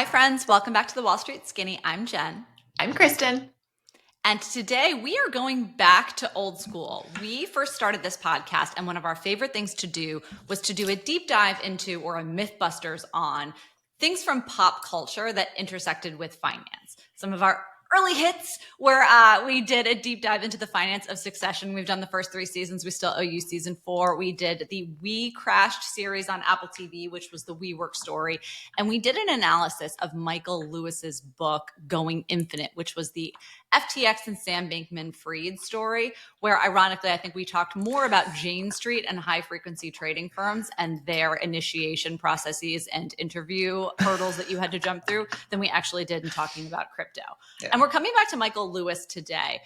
Hi, friends. Welcome back to the Wall Street Skinny. I'm Jen. I'm Kristen. And today we are going back to old school. We first started this podcast, and one of our favorite things to do was to do a deep dive into, or a Mythbusters on, things from pop culture that intersected with finance. Some of our early hits where we did a deep dive into the finance of Succession. We've done the first 3 seasons. We still owe you season 4. We did the We Crashed series on Apple TV, which was the WeWork story. And we did an analysis of Michael Lewis's book, Going Infinite, which was the FTX and Sam Bankman-Fried story, where ironically, I think we talked more about Jane Street and high-frequency trading firms and their initiation processes and interview hurdles that you had to jump through than we actually did in talking about crypto. Yeah. And we're coming back to Michael Lewis today.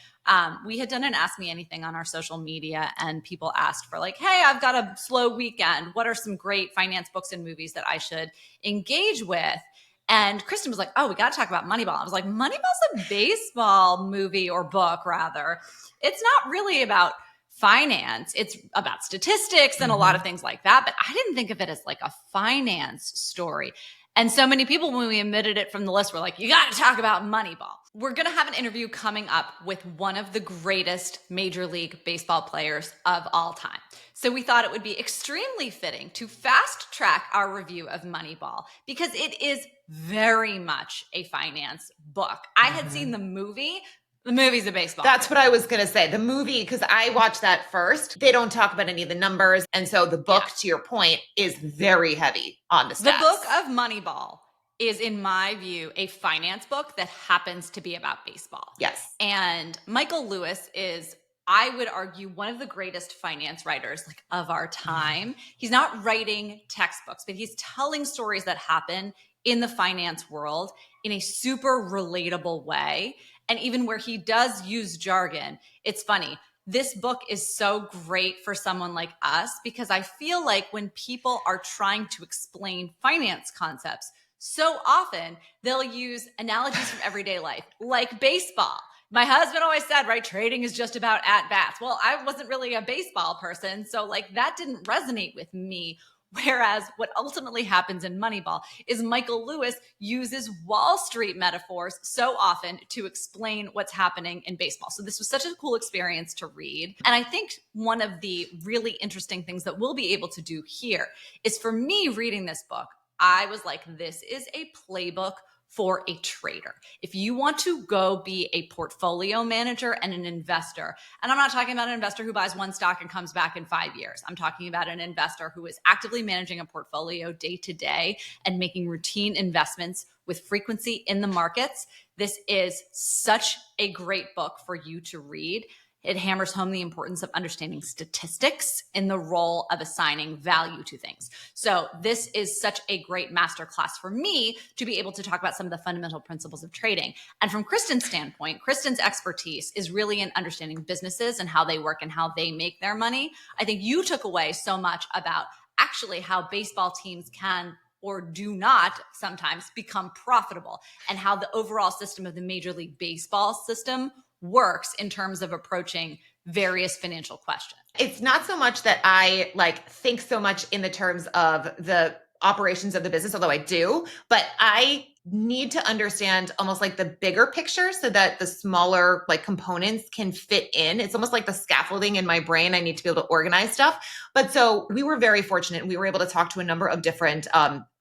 We had done an Ask Me Anything on our social media, and people asked for like, hey, I've got a slow weekend. What are some great finance books and movies that I should engage with? And Kristen was like, oh, we got to talk about Moneyball. I was like, Moneyball's a baseball movie or book, rather. It's not really about finance. It's about statistics and a lot of things like that. But I didn't think of it as like a finance story. And so many people, when we omitted it from the list, were like, you got to talk about Moneyball. We're going to have an interview coming up with one of the greatest Major League Baseball players of all time. So we thought it would be extremely fitting to fast track our review of Moneyball because it is very much a finance book. I had seen the movie. The movie's a baseball. That's what I was going to say. The movie, because I watched that first, they don't talk about any of the numbers. And so the book, to your point, is very heavy on the stats. The book of Moneyball is, in my view, a finance book that happens to be about baseball. Yes. And Michael Lewis is, I would argue, one of the greatest finance writers of our time. He's not writing textbooks, but he's telling stories that happen in the finance world in a super relatable way. And even where he does use jargon, it's funny. This book is so great for someone like us because I feel like when people are trying to explain finance concepts, so often they'll use analogies from everyday life, like baseball. My husband always said, right, trading is just about at-bats. Well, I wasn't really a baseball person, so that didn't resonate with me. Whereas what ultimately happens in Moneyball is Michael Lewis uses Wall Street metaphors so often to explain what's happening in baseball. So this was such a cool experience to read. And I think one of the really interesting things that we'll be able to do here is, for me reading this book, I was like, this is a playbook for a trader. If you want to go be a portfolio manager and an investor, and I'm not talking about an investor who buys one stock and comes back in 5 years. I'm talking about an investor who is actively managing a portfolio day to day and making routine investments with frequency in the markets. This is such a great book for you to read. It hammers home the importance of understanding statistics in the role of assigning value to things. So this is such a great masterclass for me to be able to talk about some of the fundamental principles of trading. And from Kristen's standpoint, Kristen's expertise is really in understanding businesses and how they work and how they make their money. I think you took away so much about actually how baseball teams can or do not sometimes become profitable, and how the overall system of the Major League Baseball system works in terms of approaching various financial questions. It's not so much that I think so much in the terms of the operations of the business, although I do, but I need to understand almost like the bigger picture so that the smaller components can fit in. It's almost like the scaffolding in my brain. I need to be able to organize stuff. But so we were very fortunate. We were able to talk to a number of different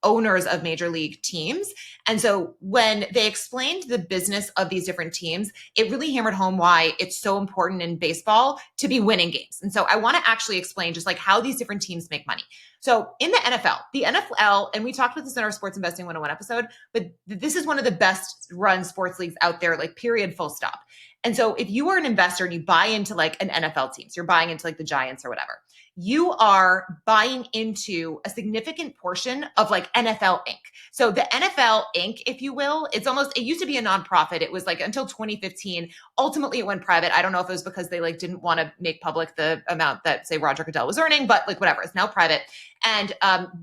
owners of major league teams. And so when they explained the business of these different teams, it really hammered home why it's so important in baseball to be winning games. And so I want to actually explain just how these different teams make money. So in the NFL, and we talked about this in our Sports Investing 101 episode, but this is one of the best run sports leagues out there, period, full stop. And so if you are an investor and you buy into an NFL team, so you're buying into the Giants or whatever, you are buying into a significant portion of NFL Inc. So the NFL Inc., if you will, it used to be a nonprofit. It was until 2015. Ultimately, it went private. I don't know if it was because they didn't want to make public the amount that, say, Roger Goodell was earning, but whatever, it's now private. And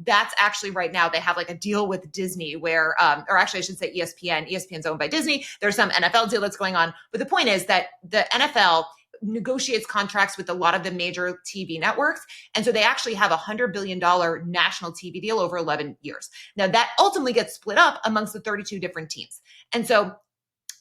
that's actually right now they have a deal with Disney where, or actually I should say ESPN. ESPN's owned by Disney. There's some NFL deal that's going on. But the point is that the NFL negotiates contracts with a lot of the major TV networks. And so they actually have $100 billion national TV deal over 11 years. Now that ultimately gets split up amongst the 32 different teams. And so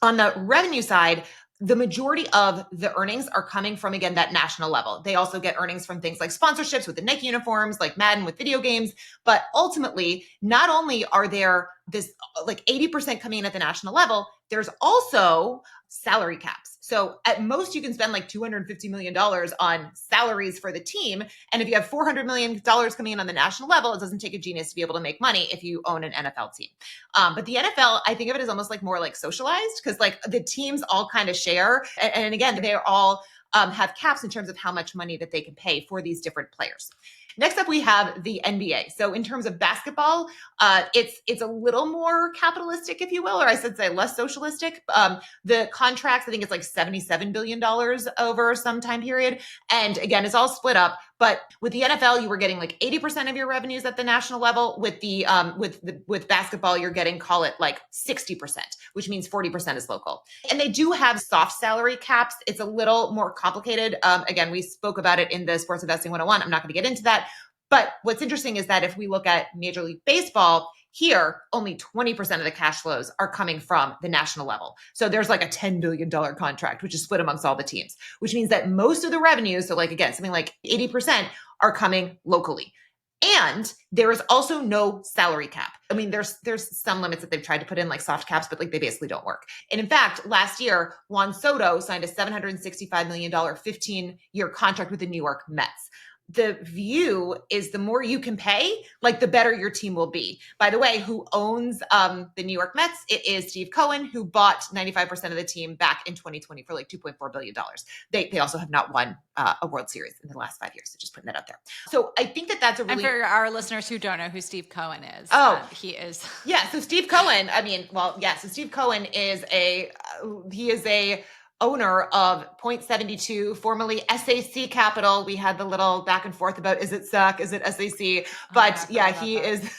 on the revenue side, the majority of the earnings are coming from, again, that national level. They also get earnings from things like sponsorships with the Nike uniforms, like Madden with video games. But ultimately, not only are there this like 80% coming in at the national level, there's also salary caps. So at most you can spend like $250 million on salaries for the team. And if you have $400 million coming in on the national level, it doesn't take a genius to be able to make money if you own an NFL team. But the NFL, I think of it as almost like more like socialized, because like the teams all kind of share. And again, they're all have caps in terms of how much money that they can pay for these different players. Next up, we have the NBA. So in terms of basketball, it's a little more capitalistic, if you will, or I should say less socialistic. The contracts, I think it's like $77 billion over some time period. And again, it's all split up. But with the NFL, you were getting like 80% of your revenues at the national level. With basketball, you're getting, call it like 60%, which means 40% is local. And they do have soft salary caps. It's a little more complicated. Again, we spoke about it in the Sports Investing 101. I'm not going to get into that. But what's interesting is that if we look at Major League Baseball, here, only 20% of the cash flows are coming from the national level. So there's like a $10 billion contract, which is split amongst all the teams, which means that most of the revenues, so like, again, something like 80% are coming locally. And there is also no salary cap. I mean, there's some limits that they've tried to put in, like soft caps, but like they basically don't work. And in fact, last year, Juan Soto signed a $765 million 15-year contract with the New York Mets. The view is the more you can pay, like the better your team will be. By the way, who owns the New York Mets? It is Steve Cohen, who bought 95% of the team back in 2020 for like $2.4 billion. They also have not won a World Series in the last 5 years. So just putting that out there. So I think that's a really— And for our listeners who don't know who Steve Cohen is, he is— Yeah, so Steve Cohen, so Steve Cohen is he is a owner of Point 72, formerly SAC Capital. We had the little back and forth about, is it SAC, is it SAC? But yeah, he is,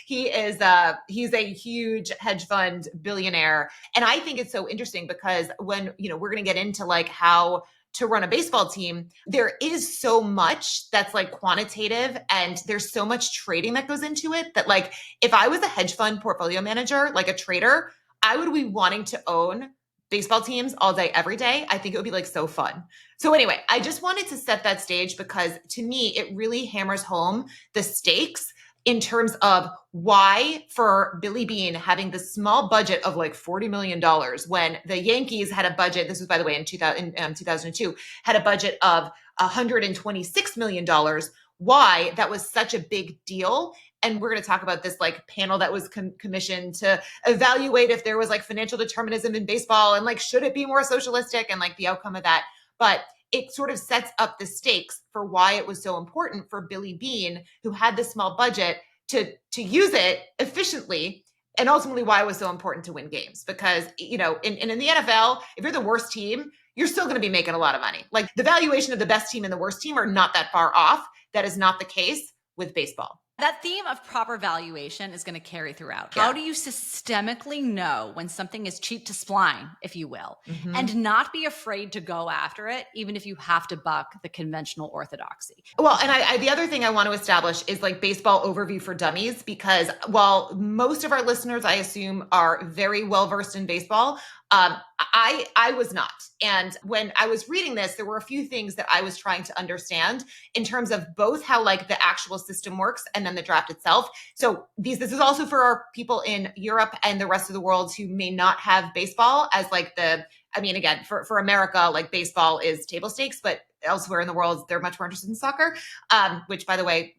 he's a huge hedge fund billionaire. And I think it's so interesting because when, we're going to get into like how to run a baseball team, there is so much that's like quantitative and there's so much trading that goes into it that like, if I was a hedge fund portfolio manager, like a trader, I would be wanting to own baseball teams all day, every day. I think it would be like so fun. So anyway, I just wanted to set that stage because to me, it really hammers home the stakes in terms of why for Billy Beane having the small budget of like $40 million when the Yankees had a budget, this was by the way in 2002, had a budget of $126 million, why that was such a big deal. And we're going to talk about this like panel that was commissioned to evaluate if there was like financial determinism in baseball and like, should it be more socialistic and like the outcome of that. But it sort of sets up the stakes for why it was so important for Billy Beane, who had this small budget, to use it efficiently, and ultimately why it was so important to win games. Because, in the NFL, if you're the worst team, you're still going to be making a lot of money. Like the valuation of the best team and the worst team are not that far off. That is not the case with baseball. That theme of proper valuation is going to carry throughout. Yeah. How do you systemically know when something is cheap to spline, if you will, and not be afraid to go after it, even if you have to buck the conventional orthodoxy? Well, and the other thing I want to establish is like baseball overview for dummies, because while most of our listeners, I assume, are very well-versed in baseball, I was not. And when I was reading this, there were a few things that I was trying to understand in terms of both how like the actual system works and then the draft itself. So this is also for our people in Europe and the rest of the world who may not have baseball as like again, for America, like baseball is table stakes, but elsewhere in the world, they're much more interested in soccer, which by the way,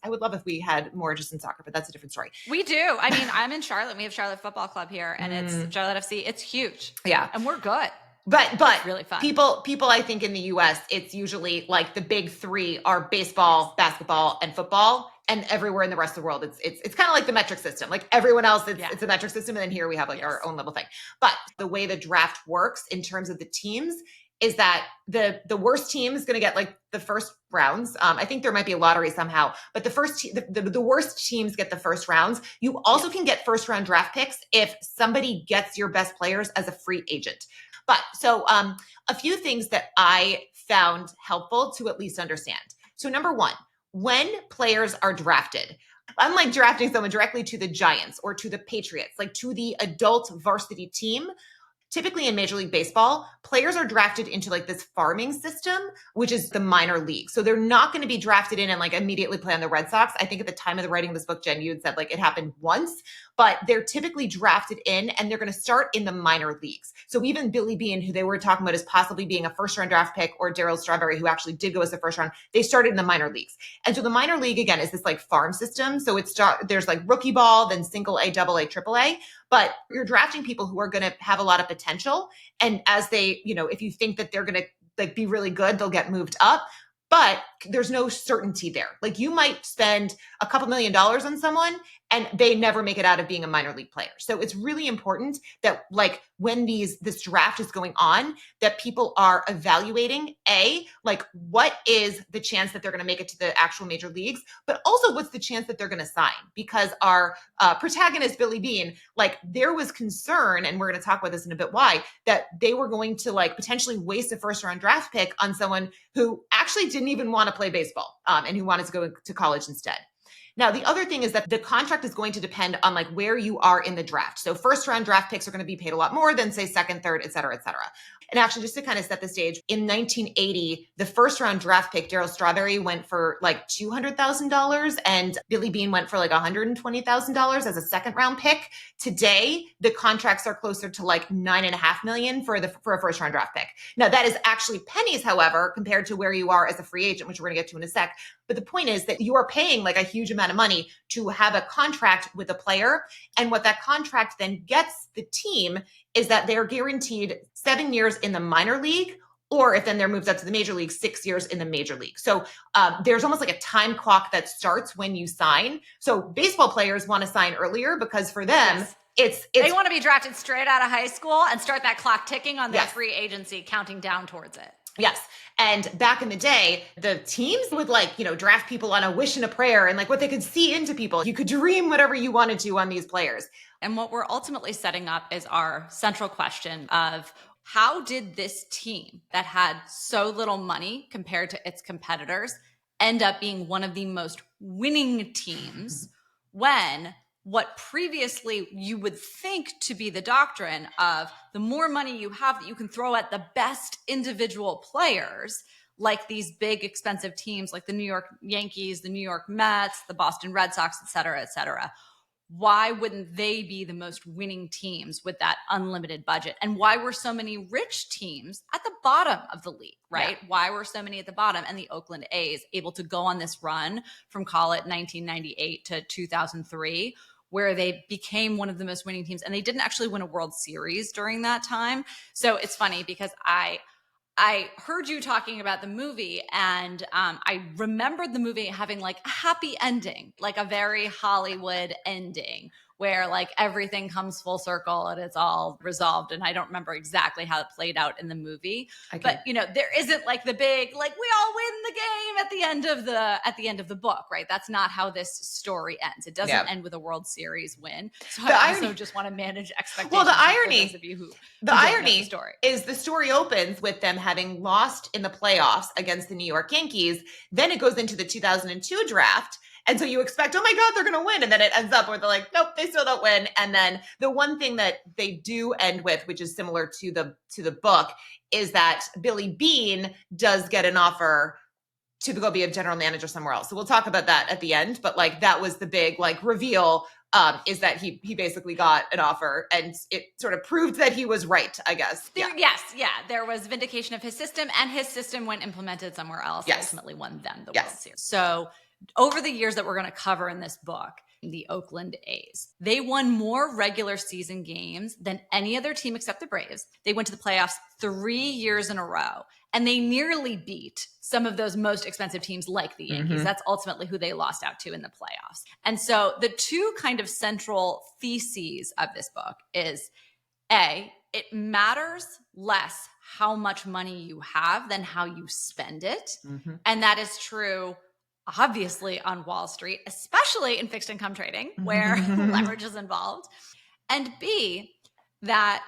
I would love if we had more interest in soccer, but that's a different story. We do. I mean, I'm in Charlotte. We have Charlotte Football Club here, and it's Charlotte FC. It's huge. Yeah. And we're good. But it's really fun. People, I think in the US, it's usually like the big three are baseball, basketball, and football. And everywhere in the rest of the world, it's kind of like the metric system. Like everyone else, it's a metric system. And then here we have like our own little thing. But the way the draft works in terms of the teams is that the worst team is going to get like the first rounds. I think there might be a lottery somehow, but the worst teams get the first rounds. You also can get first round draft picks if somebody gets your best players as a free agent. But so a few things that I found helpful to at least understand. So number one, when players are drafted, unlike drafting someone directly to the Giants or to the Patriots, like to the adult varsity team, typically in Major League Baseball, players are drafted into like this farming system, which is the minor league. So they're not going to be drafted in and like immediately play on the Red Sox. I think at the time of the writing of this book, Jen, you had said like it happened once, but they're typically drafted in and they're going to start in the minor leagues. So even Billy Beane, who they were talking about as possibly being a first round draft pick, or Darryl Strawberry, who actually did go as a first round, they started in the minor leagues. And so the minor league, again, is this like farm system. So there's like rookie ball, then single A, double A, triple A. But you're drafting people who are going to have a lot of potential. And as they, if you think that they're going to like be really good, they'll get moved up. But there's no certainty there. Like you might spend a couple $1 million on someone and they never make it out of being a minor league player. So it's really important that like when this draft is going on, that people are evaluating like what is the chance that they're going to make it to the actual major leagues, but also what's the chance that they're going to sign? Because our protagonist, Billy Beane, like there was concern, and we're going to talk about this in a bit, why, that they were going to like potentially waste a first round draft pick on someone who actually didn't even want to play baseball and who wanted to go to college instead. Now, the other thing is that the contract is going to depend on like where you are in the draft. So first round draft picks are going to be paid a lot more than say second, third, et cetera, et cetera. And actually, just to kind of set the stage, in 1980, the first round draft pick, Darryl Strawberry, went for like $200,000 and Billy Beane went for like $120,000 as a second round pick. Today, the contracts are closer to like $9.5 million for a first round draft pick. Now, that is actually pennies, however, compared to where you are as a free agent, which we're going to get to in a sec. But the point is that you are paying like a huge amount of money to have a contract with a player. And what that contract then gets the team is that they're guaranteed 7 years in the minor league, or if then they're moved up to the major league, 6 years in the major league. So there's almost like a time clock that starts when you sign. So baseball players want to sign earlier because for them, yes. They want to be drafted straight out of high school and start that clock ticking on their free agency, counting down towards it. Yes. And back in the day, the teams would like, draft people on a wish and a prayer and like what they could see into people. You could dream whatever you wanted to on these players. And what we're ultimately setting up is our central question of how did this team that had so little money compared to its competitors end up being one of the most winning teams when what previously you would think to be the doctrine of the more money you have that you can throw at the best individual players, like these big expensive teams like the New York Yankees, the New York Mets, the Boston Red Sox, et cetera, why wouldn't they be the most winning teams with that unlimited budget? And why were so many rich teams at the bottom of the league, right? Yeah. Why were so many at the bottom? And the Oakland A's able to go on this run from, call it 1998 to 2003, where they became one of the most winning teams. And they didn't actually win a World Series during that time. So it's funny because I heard you talking about the movie, and I remembered the movie having like a happy ending, like a very Hollywood ending where like everything comes full circle and it's all resolved. And I don't remember exactly how it played out in the movie, but there isn't like the big, like we all win the game at the end of the book, right? That's not how this story ends. It doesn't end with a World Series win. So I also just want to manage expectations. Well, the irony, for those of you who the is the story opens with them having lost in the playoffs against the New York Yankees. Then it goes into the 2002 draft. And so you expect, oh my God, they're going to win. And then it ends up where they're like, nope, they still don't win. And then the one thing that they do end with, which is similar to the book, is that Billy Beane does get an offer to go be a general manager somewhere else. So we'll talk about that at the end. But like that was the big like reveal, is that he basically got an offer, and it sort of proved that he was right, I guess. There was vindication of his system, and his system, when implemented somewhere else, ultimately won them the World Series. So over the years that we're going to cover in this book, the Oakland A's, they won more regular season games than any other team except the Braves. They went to the playoffs 3 years in a row, and they nearly beat some of those most expensive teams like the Yankees. Mm-hmm. That's ultimately who they lost out to in the playoffs. And so the two kind of central theses of this book is A, it matters less how much money you have than how you spend it. Mm-hmm. And that is true obviously on Wall Street, especially in fixed income trading where leverage is involved. And B, that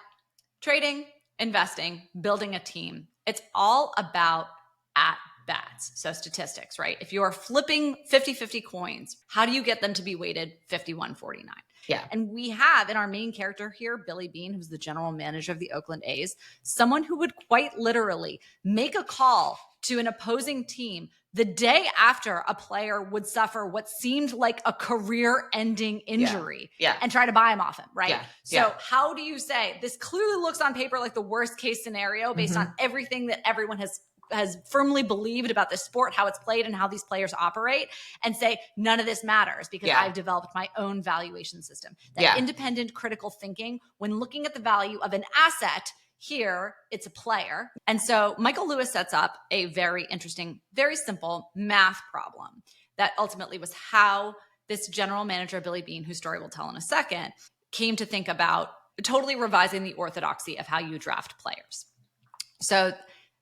trading, investing, building a team, it's all about at bats. So statistics, right? If you are flipping 50-50 coins, how do you get them to be weighted 51-49? Yeah. And we have in our main character here, Billy Beane, who's the general manager of the Oakland A's, someone who would quite literally make a call to an opposing team the day after a player would suffer what seemed like a career-ending injury and try to buy him off him, right? So how do you say, this clearly looks on paper like the worst case scenario based on everything that everyone has firmly believed about this sport, how it's played and how these players operate, and say, none of this matters because I've developed my own valuation system. That independent critical thinking when looking at the value of an asset, here it's a player. And so Michael Lewis sets up a very interesting, very simple math problem that ultimately was how this general manager, Billy Beane, whose story we'll tell in a second, came to think about totally revising the orthodoxy of how you draft players. So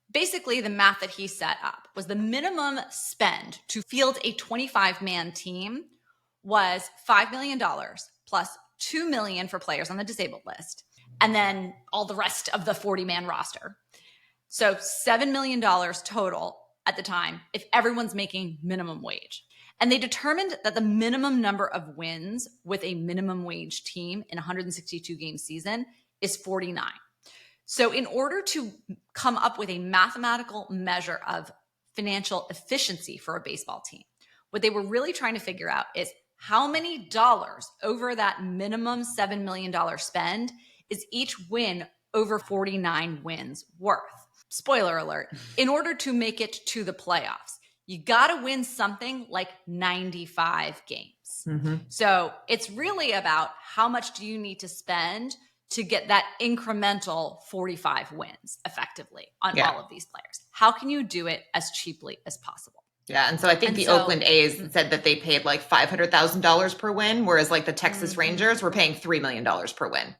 basically, the math that he set up was the minimum spend to field a 25-man team was $5 million plus $2 million for players on the disabled list, and then all the rest of the 40-man roster. So $7 million total at the time if everyone's making minimum wage. And they determined that the minimum number of wins with a minimum wage team in a 162-game season is 49. So in order to come up with a mathematical measure of financial efficiency for a baseball team, what they were really trying to figure out is how many dollars over that minimum $7 million spend is each win over 49 wins worth. Spoiler alert, in order to make it to the playoffs, you got to win something like 95 games. So it's really about how much do you need to spend to get that incremental 45 wins effectively on all of these players. How can you do it as cheaply as possible? Yeah. And so I think Oakland A's said that they paid like $500,000 per win, whereas like the Texas Rangers were paying $3 million per win.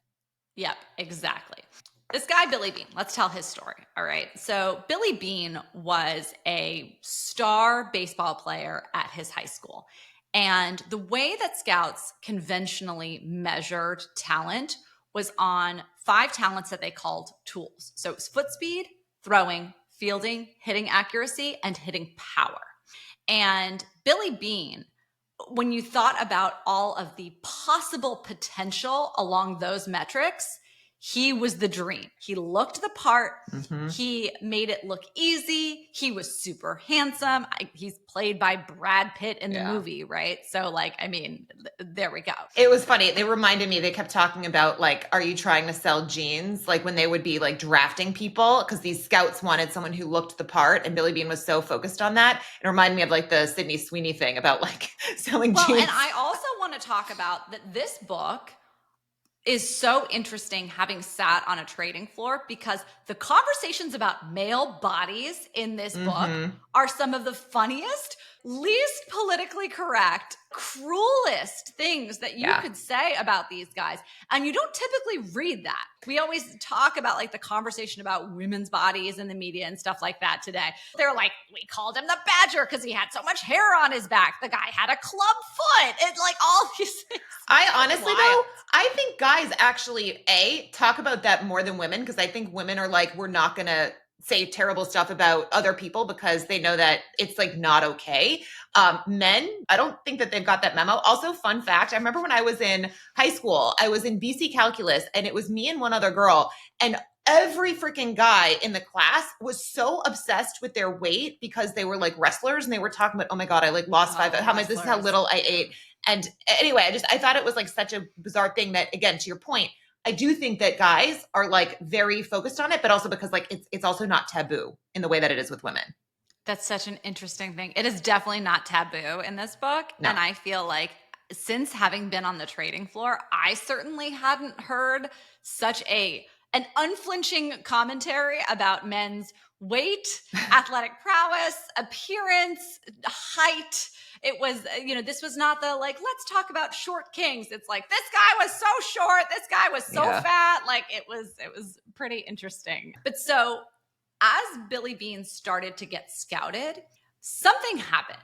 Yep, exactly. This guy, Billy Beane, let's tell his story. All right. So Billy Beane was a star baseball player at his high school. And the way that scouts conventionally measured talent was on 5 talents that they called tools. So it was foot speed, throwing, fielding, hitting accuracy, and hitting power. And Billy Beane, when you thought about all of the possible potential along those metrics, he was the dream. He looked the part. He made it look easy. He was super handsome. He's played by Brad Pitt in the movie, right? So like, I mean, there we go. It was funny. They reminded me, they kept talking about like, are you trying to sell jeans? Like when they would be like drafting people, because these scouts wanted someone who looked the part, and Billy Beane was so focused on that. It reminded me of like the Sydney Sweeney thing about like selling jeans. And I also want to talk about that this book is so interesting having sat on a trading floor, because the conversations about male bodies in this book are some of the funniest, least politically correct, cruelest things that you could say about these guys. And you don't typically read that. We always talk about like the conversation about women's bodies in the media and stuff like that today. They're like, we called him the Badger because he had so much hair on his back. The guy had a club foot. It's like all these things. I honestly though, I think guys actually, talk about that more than women, because I think women are like, we're not going to say terrible stuff about other people because they know that it's like not okay. Men, I don't think that they've got that memo. Also, fun fact, I remember when I was in high school, I was in BC calculus, and it was me and one other girl, and every freaking guy in the class was so obsessed with their weight because they were like wrestlers, and they were talking about, oh my God, I like lost 5, how much, this is how little I ate. And anyway, I thought it was like such a bizarre thing that, again, to your point, I do think that guys are like very focused on it, but also because like it's also not taboo in the way that it is with women. That's such an interesting thing. It is definitely not taboo in this book. No. And I feel like since having been on the trading floor, I certainly hadn't heard such an unflinching commentary about men's weight, athletic prowess, appearance, height. It was, this was not the like, let's talk about short kings. It's like, this guy was so short. This guy was so fat. Like it was pretty interesting. But so as Billy Beane started to get scouted, something happened.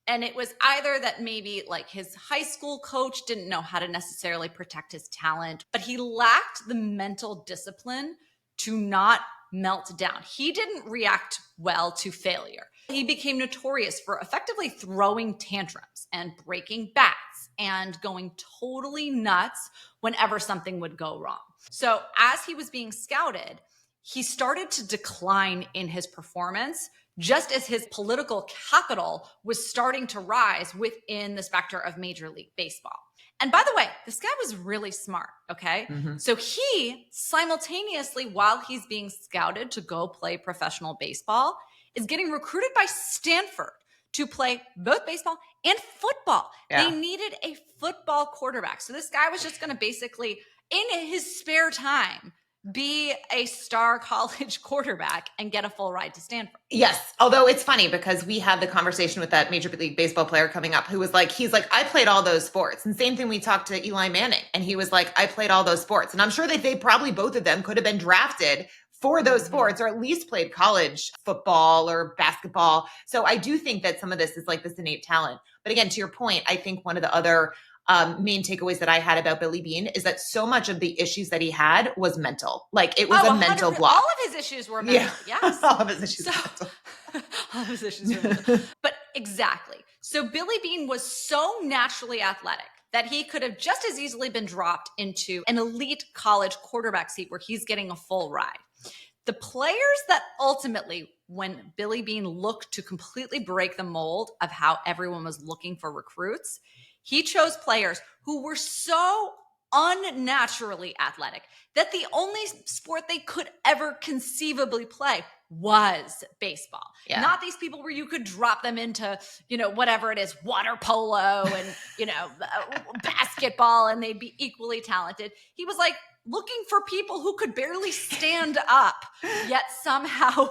And it was either that maybe like his high school coach didn't know how to necessarily protect his talent, but he lacked the mental discipline to not melt down. He didn't react well to failure. He became notorious for effectively throwing tantrums and breaking bats and going totally nuts whenever something would go wrong. So as he was being scouted, he started to decline in his performance, just as his political capital was starting to rise within the specter of Major League Baseball. And by the way, this guy was really smart, okay? So he simultaneously, while he's being scouted to go play professional baseball, is getting recruited by Stanford to play both baseball and football. Yeah. They needed a football quarterback. So this guy was just going to basically, in his spare time, be a star college quarterback and get a full ride to Stanford. Yes. Although it's funny because we had the conversation with that Major League Baseball player coming up who was like, he's like, I played all those sports. And same thing, we talked to Eli Manning and he was like, I played all those sports. And I'm sure that they probably, both of them could have been drafted for those sports or at least played college football or basketball. So I do think that some of this is like this innate talent. But again, to your point, I think one of the other main takeaways that I had about Billy Beane is that so much of the issues that he had was mental. Like it was a mental block. All of his issues were mental. Yeah. Yes. All of his issues were mental. All of his issues were mental. But exactly. So Billy Beane was so naturally athletic that he could have just as easily been dropped into an elite college quarterback seat where he's getting a full ride. The players that ultimately, when Billy Beane looked to completely break the mold of how everyone was looking for recruits, he chose players who were so unnaturally athletic that the only sport they could ever conceivably play was baseball. Yeah. Not these people where you could drop them into, whatever it is, water polo and, basketball, and they'd be equally talented. He was like looking for people who could barely stand up, yet somehow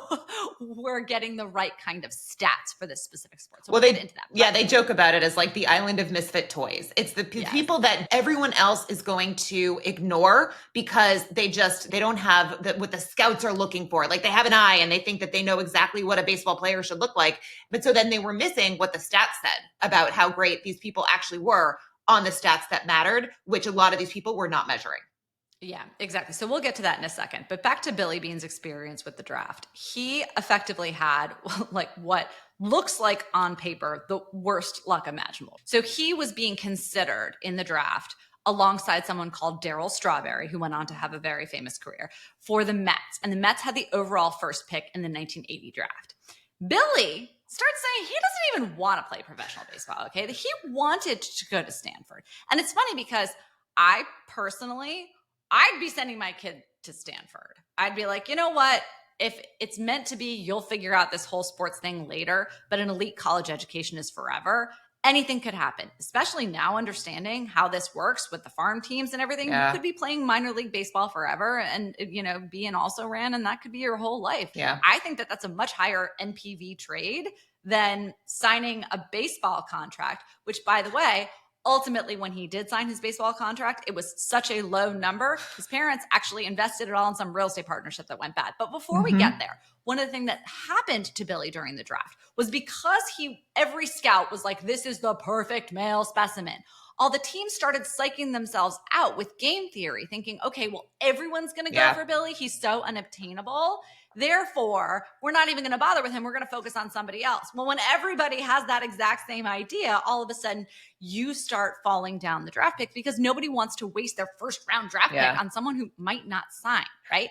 were getting the right kind of stats for this specific sport. So we'll get into that. Yeah, they joke about it as like the island of misfit toys. It's the people that everyone else is going to ignore because they don't have what the scouts are looking for. Like they have an eye and they think that they know exactly what a baseball player should look like. But so then they were missing what the stats said about how great these people actually were on the stats that mattered, which a lot of these people were not measuring. Yeah, exactly. So we'll get to that in a second. But back to Billy Beane's experience with the draft. He effectively had like what looks like on paper the worst luck imaginable. So he was being considered in the draft alongside someone called Darryl Strawberry, who went on to have a very famous career, for the Mets. And the Mets had the overall first pick in the 1980 draft. Billy starts saying he doesn't even want to play professional baseball, okay? He wanted to go to Stanford. And it's funny because I'd be sending my kid to Stanford. I'd be like, you know what? If it's meant to be, you'll figure out this whole sports thing later, but an elite college education is forever. Anything could happen, especially now understanding how this works with the farm teams and everything. Yeah. You could be playing minor league baseball forever and, be an also ran, and that could be your whole life. Yeah. I think that that's a much higher NPV trade than signing a baseball contract, which, by the way, ultimately, when he did sign his baseball contract, it was such a low number. His parents actually invested it all in some real estate partnership that went bad. But before we get there, one of the things that happened to Billy during the draft was because every scout was like, this is the perfect male specimen. All the teams started psyching themselves out with game theory, thinking, okay, well, everyone's going to go for Billy. He's so unobtainable. Therefore, we're not even going to bother with him. We're going to focus on somebody else. Well, when everybody has that exact same idea, all of a sudden you start falling down the draft pick because nobody wants to waste their first round draft pick on someone who might not sign, right?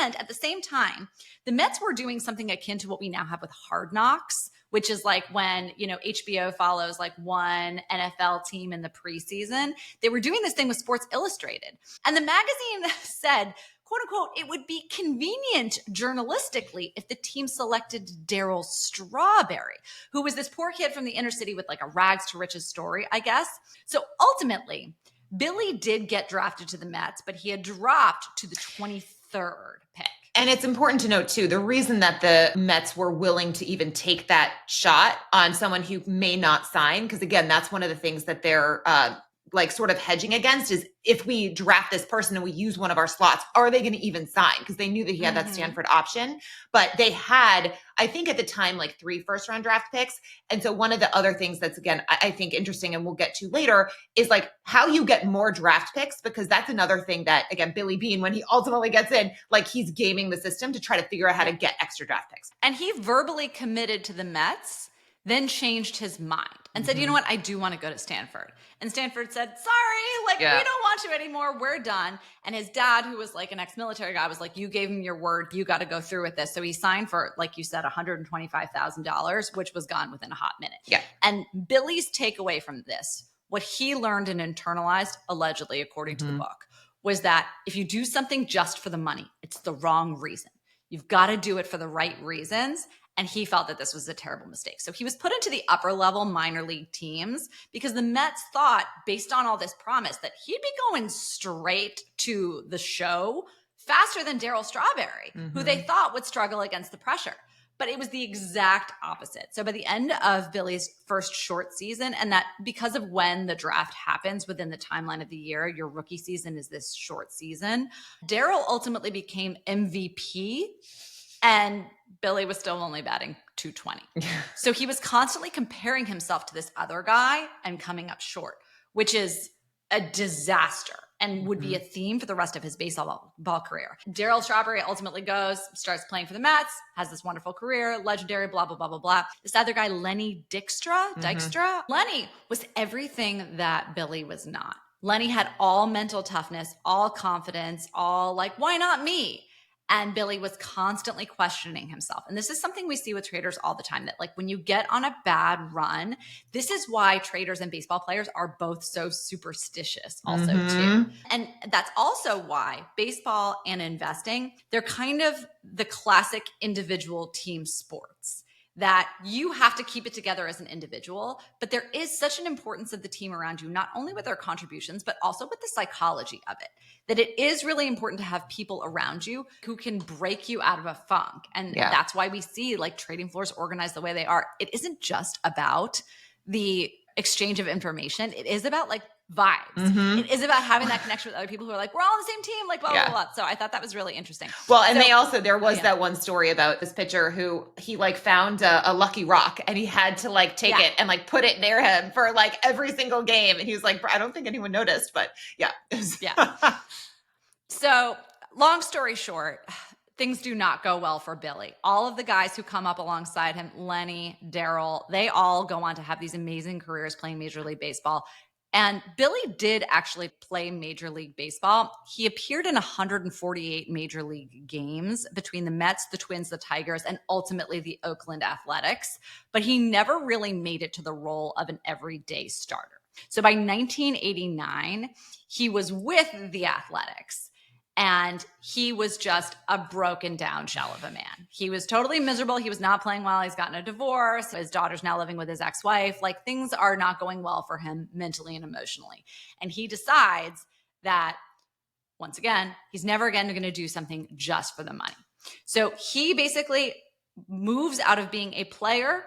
And at the same time, the Mets were doing something akin to what we now have with Hard Knocks, which is like when, HBO follows like one NFL team in the preseason. They were doing this thing with Sports Illustrated. And the magazine said, quote unquote, it would be convenient journalistically if the team selected Darryl Strawberry, who was this poor kid from the inner city with like a rags to riches story, I guess. So ultimately, Billy did get drafted to the Mets, but he had dropped to the 23rd pick. And it's important to note too, the reason that the Mets were willing to even take that shot on someone who may not sign, because again, that's one of the things that they're like sort of hedging against is if we draft this person and we use one of our slots, are they going to even sign? Because they knew that he had that Stanford option, but they had, I think at the time, like 3 first-round draft picks. And so one of the other things that's, again, I think interesting and we'll get to later is like how you get more draft picks, because that's another thing that, again, Billy Beane, when he ultimately gets in, like he's gaming the system to try to figure out how to get extra draft picks. And he verbally committed to the Mets, then changed his mind and said, you know what, I do want to go to Stanford. And Stanford said, sorry, like we don't want you anymore. We're done. And his dad, who was like an ex-military guy, was like, you gave him your word. You got to go through with this. So he signed for, like you said, $125,000, which was gone within a hot minute. Yeah. And Billy's takeaway from this, what he learned and internalized, allegedly, according to the book, was that if you do something just for the money, it's the wrong reason. You've got to do it for the right reasons. And he felt that this was a terrible mistake. So he was put into the upper level minor league teams because the Mets thought, based on all this promise, that he'd be going straight to the show faster than Darryl Strawberry, who they thought would struggle against the pressure. But it was the exact opposite. So by the end of Billy's first short season, and that because of when the draft happens within the timeline of the year, your rookie season is this short season, Darryl ultimately became MVP. And Billy was still only batting .220. So he was constantly comparing himself to this other guy and coming up short, which is a disaster and would be a theme for the rest of his baseball career. Darryl Strawberry ultimately goes, starts playing for the Mets, has this wonderful career, legendary, blah, blah, blah, blah, blah. This other guy, Lenny Dykstra. Lenny was everything that Billy was not. Lenny had all mental toughness, all confidence, all like, why not me? And Billy was constantly questioning himself. And this is something we see with traders all the time, that like when you get on a bad run, this is why traders and baseball players are both so superstitious also too. And that's also why baseball and investing, they're kind of the classic individual team sports, that you have to keep it together as an individual, but there is such an importance of the team around you, not only with their contributions, but also with the psychology of it, that it is really important to have people around you who can break you out of a funk. And that's why we see like trading floors organized the way they are. It isn't just about the exchange of information. It is about like vibes. It is about having that connection with other people who are like, we're all on the same team, like blah, blah, blah. So I thought that was really interesting. Well, and there was that one story about this pitcher who he like found a lucky rock and he had to like take it and like put it near him for like every single game. And he was like, I don't think anyone noticed, but So long story short, things do not go well for Billy. All of the guys who come up alongside him, Lenny, Darryl, they all go on to have these amazing careers playing Major League Baseball. And Billy did actually play Major League Baseball. He appeared in 148 Major League games between the Mets, the Twins, the Tigers, and ultimately the Oakland Athletics. But he never really made it to the role of an everyday starter. So by 1989, he was with the Athletics. And he was just a broken down shell of a man. He was totally miserable. He was not playing well. He's gotten a divorce. His daughter's now living with his ex-wife. Like things are not going well for him mentally and emotionally. And he decides that, once again, he's never again going to do something just for the money. So he basically moves out of being a player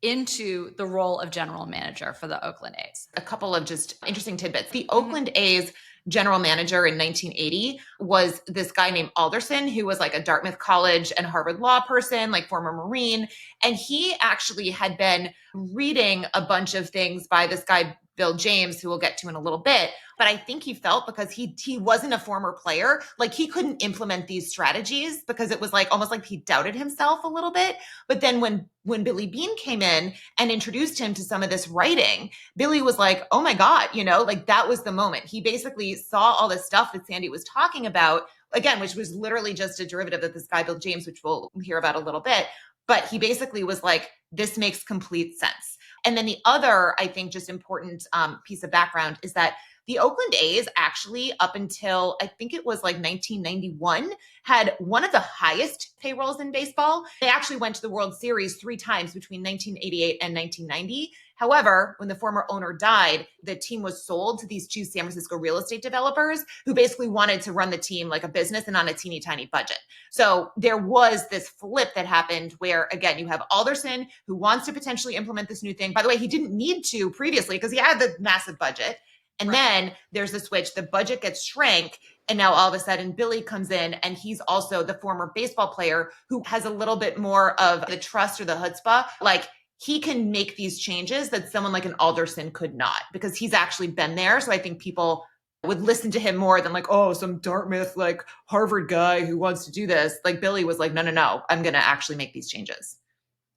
into the role of general manager for the Oakland A's. A couple of just interesting tidbits. The Oakland A's general manager in 1980 was this guy named Alderson, who was like a Dartmouth College and Harvard law person, like former Marine. And he actually had been reading a bunch of things by this guy, Bill James, who we'll get to in a little bit. But I think he felt because he wasn't a former player, like he couldn't implement these strategies because it was like almost like he doubted himself a little bit. But then when Billy Beane came in and introduced him to some of this writing, Billy was like, oh my God, like that was the moment. He basically saw all this stuff that Sandy was talking about, again, which was literally just a derivative of this guy, Bill James, which we'll hear about a little bit. But he basically was like, this makes complete sense. And then the other, I think, just important piece of background is that the Oakland A's actually, up until I think it was like 1991, had one of the highest payrolls in baseball. They actually went to the World Series 3 times between 1988 and 1990. However, when the former owner died, the team was sold to these 2 San Francisco real estate developers who basically wanted to run the team like a business and on a teeny tiny budget. So there was this flip that happened where, again, you have Alderson who wants to potentially implement this new thing. By the way, he didn't need to previously because he had the massive budget. And Right. then there's the switch, the budget gets shrank. And now all of a sudden Billy comes in and he's also the former baseball player who has a little bit more of the trust or the chutzpah. Like he can make these changes that someone like an Alderson could not because he's actually been there. So I think people would listen to him more than like, oh, some Dartmouth, like Harvard guy who wants to do this. Like Billy was like, no, I'm going to actually make these changes.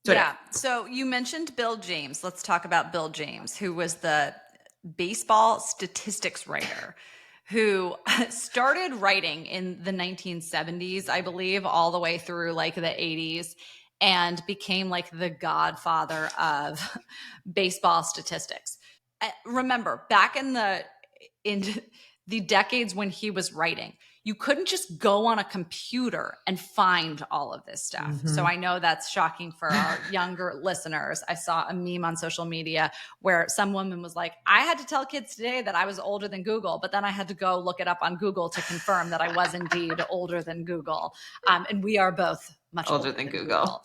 So yeah. So you mentioned Bill James. Let's talk about Bill James, who was the baseball statistics writer who started writing in the 1970s, I believe, all the way through like the 80s and became like the godfather of baseball statistics. Remember, back in the decades when he was writing, you couldn't just go on a computer and find all of this stuff. Mhm. So I know that's shocking for our younger listeners. I saw a meme on social media where some woman was like, I had to tell kids today that I was older than Google, but then I had to go look it up on Google to confirm that I was indeed older than Google. And we are both much older than Google.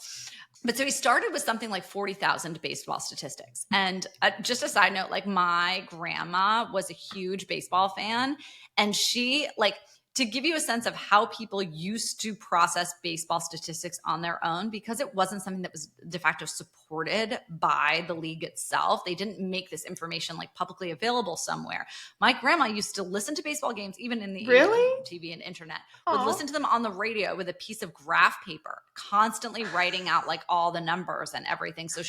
But so he started with something like 40,000 baseball statistics. And just a side note, like my grandma was a huge baseball fan. And she like, to give you a sense of how people used to process baseball statistics on their own, because it wasn't something that was de facto supported by the league itself. They didn't make this information like publicly available somewhere. My grandma used to listen to baseball games, even in the age of TV and internet, would listen to them on the radio with a piece of graph paper, constantly writing out like all the numbers and everything. So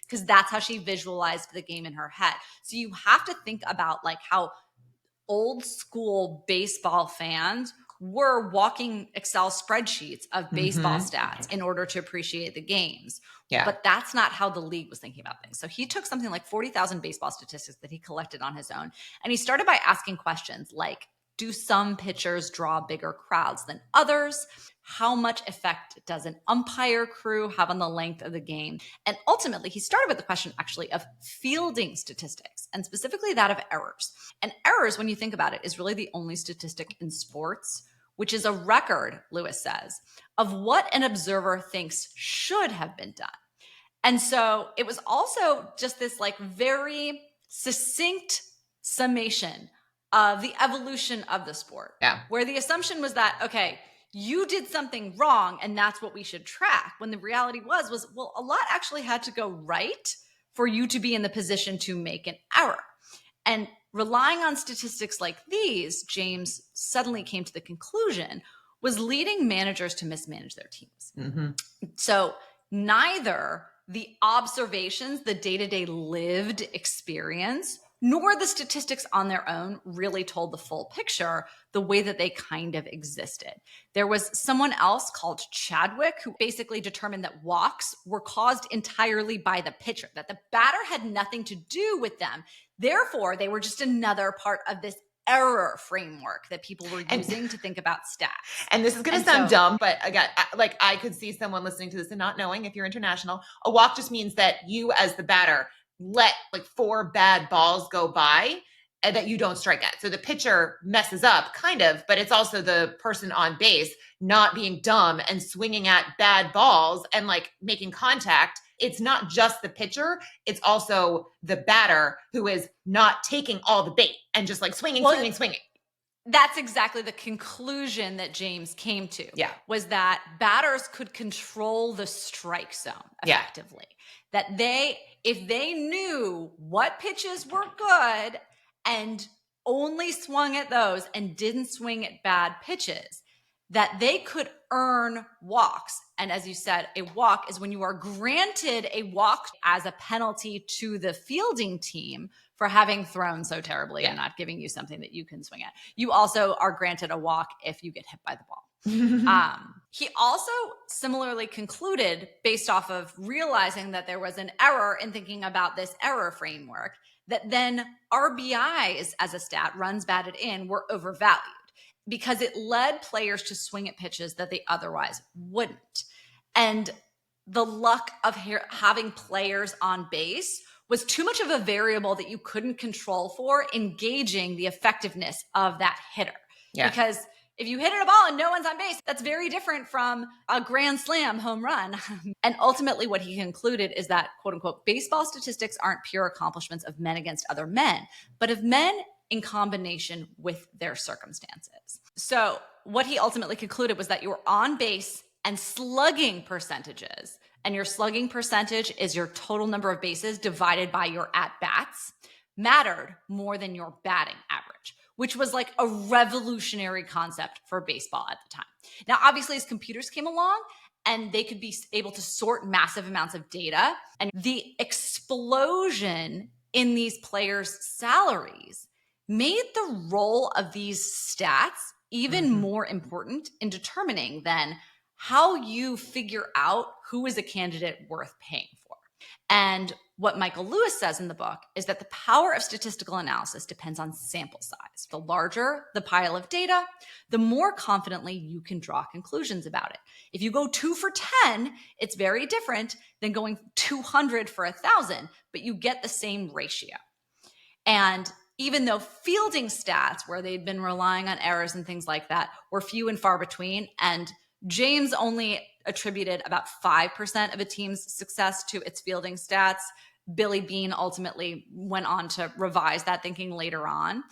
because that's how she visualized the game in her head. So you have to think about like how old school baseball fans were walking Excel spreadsheets of baseball stats in order to appreciate the games. Yeah. But that's not how the league was thinking about things. So he took something like 40,000 baseball statistics that he collected on his own. And he started by asking questions like, do some pitchers draw bigger crowds than others? How much effect does an umpire crew have on the length of the game? And ultimately, he started with the question actually of fielding statistics, and specifically that of errors. And errors, when you think about it, is really the only statistic in sports, which is a record, Lewis says, of what an observer thinks should have been done. And so it was also just this like very succinct summation of the evolution of the sport. Yeah. Where the assumption was that, okay, you did something wrong and that's what we should track. When the reality was, well, a lot actually had to go right for you to be in the position to make an error. And relying on statistics like these, James suddenly came to the conclusion, was leading managers to mismanage their teams. Mm-hmm. So neither the observations, the day-to-day lived experience, nor the statistics on their own really told the full picture the way that they kind of existed. There was someone else called Chadwick who basically determined that walks were caused entirely by the pitcher, that the batter had nothing to do with them. Therefore, they were just another part of this error framework that people were using to think about stats. And this is going to sound dumb, but again, like I could see someone listening to this and not knowing if you're international. A walk just means that you as the batter let like 4 bad balls go by and that you don't strike at. So the pitcher messes up kind of, but it's also the person on base not being dumb and swinging at bad balls and like making contact. It's not just the pitcher. It's also the batter who is not taking all the bait and just like swinging. That's exactly the conclusion that James came to. Yeah. Was that batters could control the strike zone effectively. Yeah. That if they knew what pitches were good and only swung at those and didn't swing at bad pitches, that they could earn walks. And as you said, a walk is when you are granted a walk as a penalty to the fielding team for having thrown so terribly and not giving you something that you can swing at. You also are granted a walk if you get hit by the ball. He also similarly concluded, based off of realizing that there was an error in thinking about this error framework, that then RBIs as a stat, runs batted in, were overvalued because it led players to swing at pitches that they otherwise wouldn't. And the luck of having players on base was too much of a variable that you couldn't control for engaging the effectiveness of that hitter. Yeah. Because if you hit a ball and no one's on base, that's very different from a grand slam home run. And ultimately what he concluded is that, quote unquote, baseball statistics aren't pure accomplishments of men against other men, but of men in combination with their circumstances. So what he ultimately concluded was that your on base and slugging percentages, and your slugging percentage is your total number of bases divided by your at-bats, mattered more than your batting average, which was like a revolutionary concept for baseball at the time. Now, obviously, as computers came along and they could be able to sort massive amounts of data, and the explosion in these players' salaries made the role of these stats even more important in determining then how you figure out who is a candidate worth paying for. And what Michael Lewis says in the book is that the power of statistical analysis depends on sample size. The larger the pile of data, the more confidently you can draw conclusions about it. If you go 2 for 10, it's very different than going 200 for 1,000, but you get the same ratio. And even though fielding stats, where they'd been relying on errors and things like that, were few and far between, and James only attributed about 5% of a team's success to its fielding stats. Billy Beane ultimately went on to revise that thinking later on.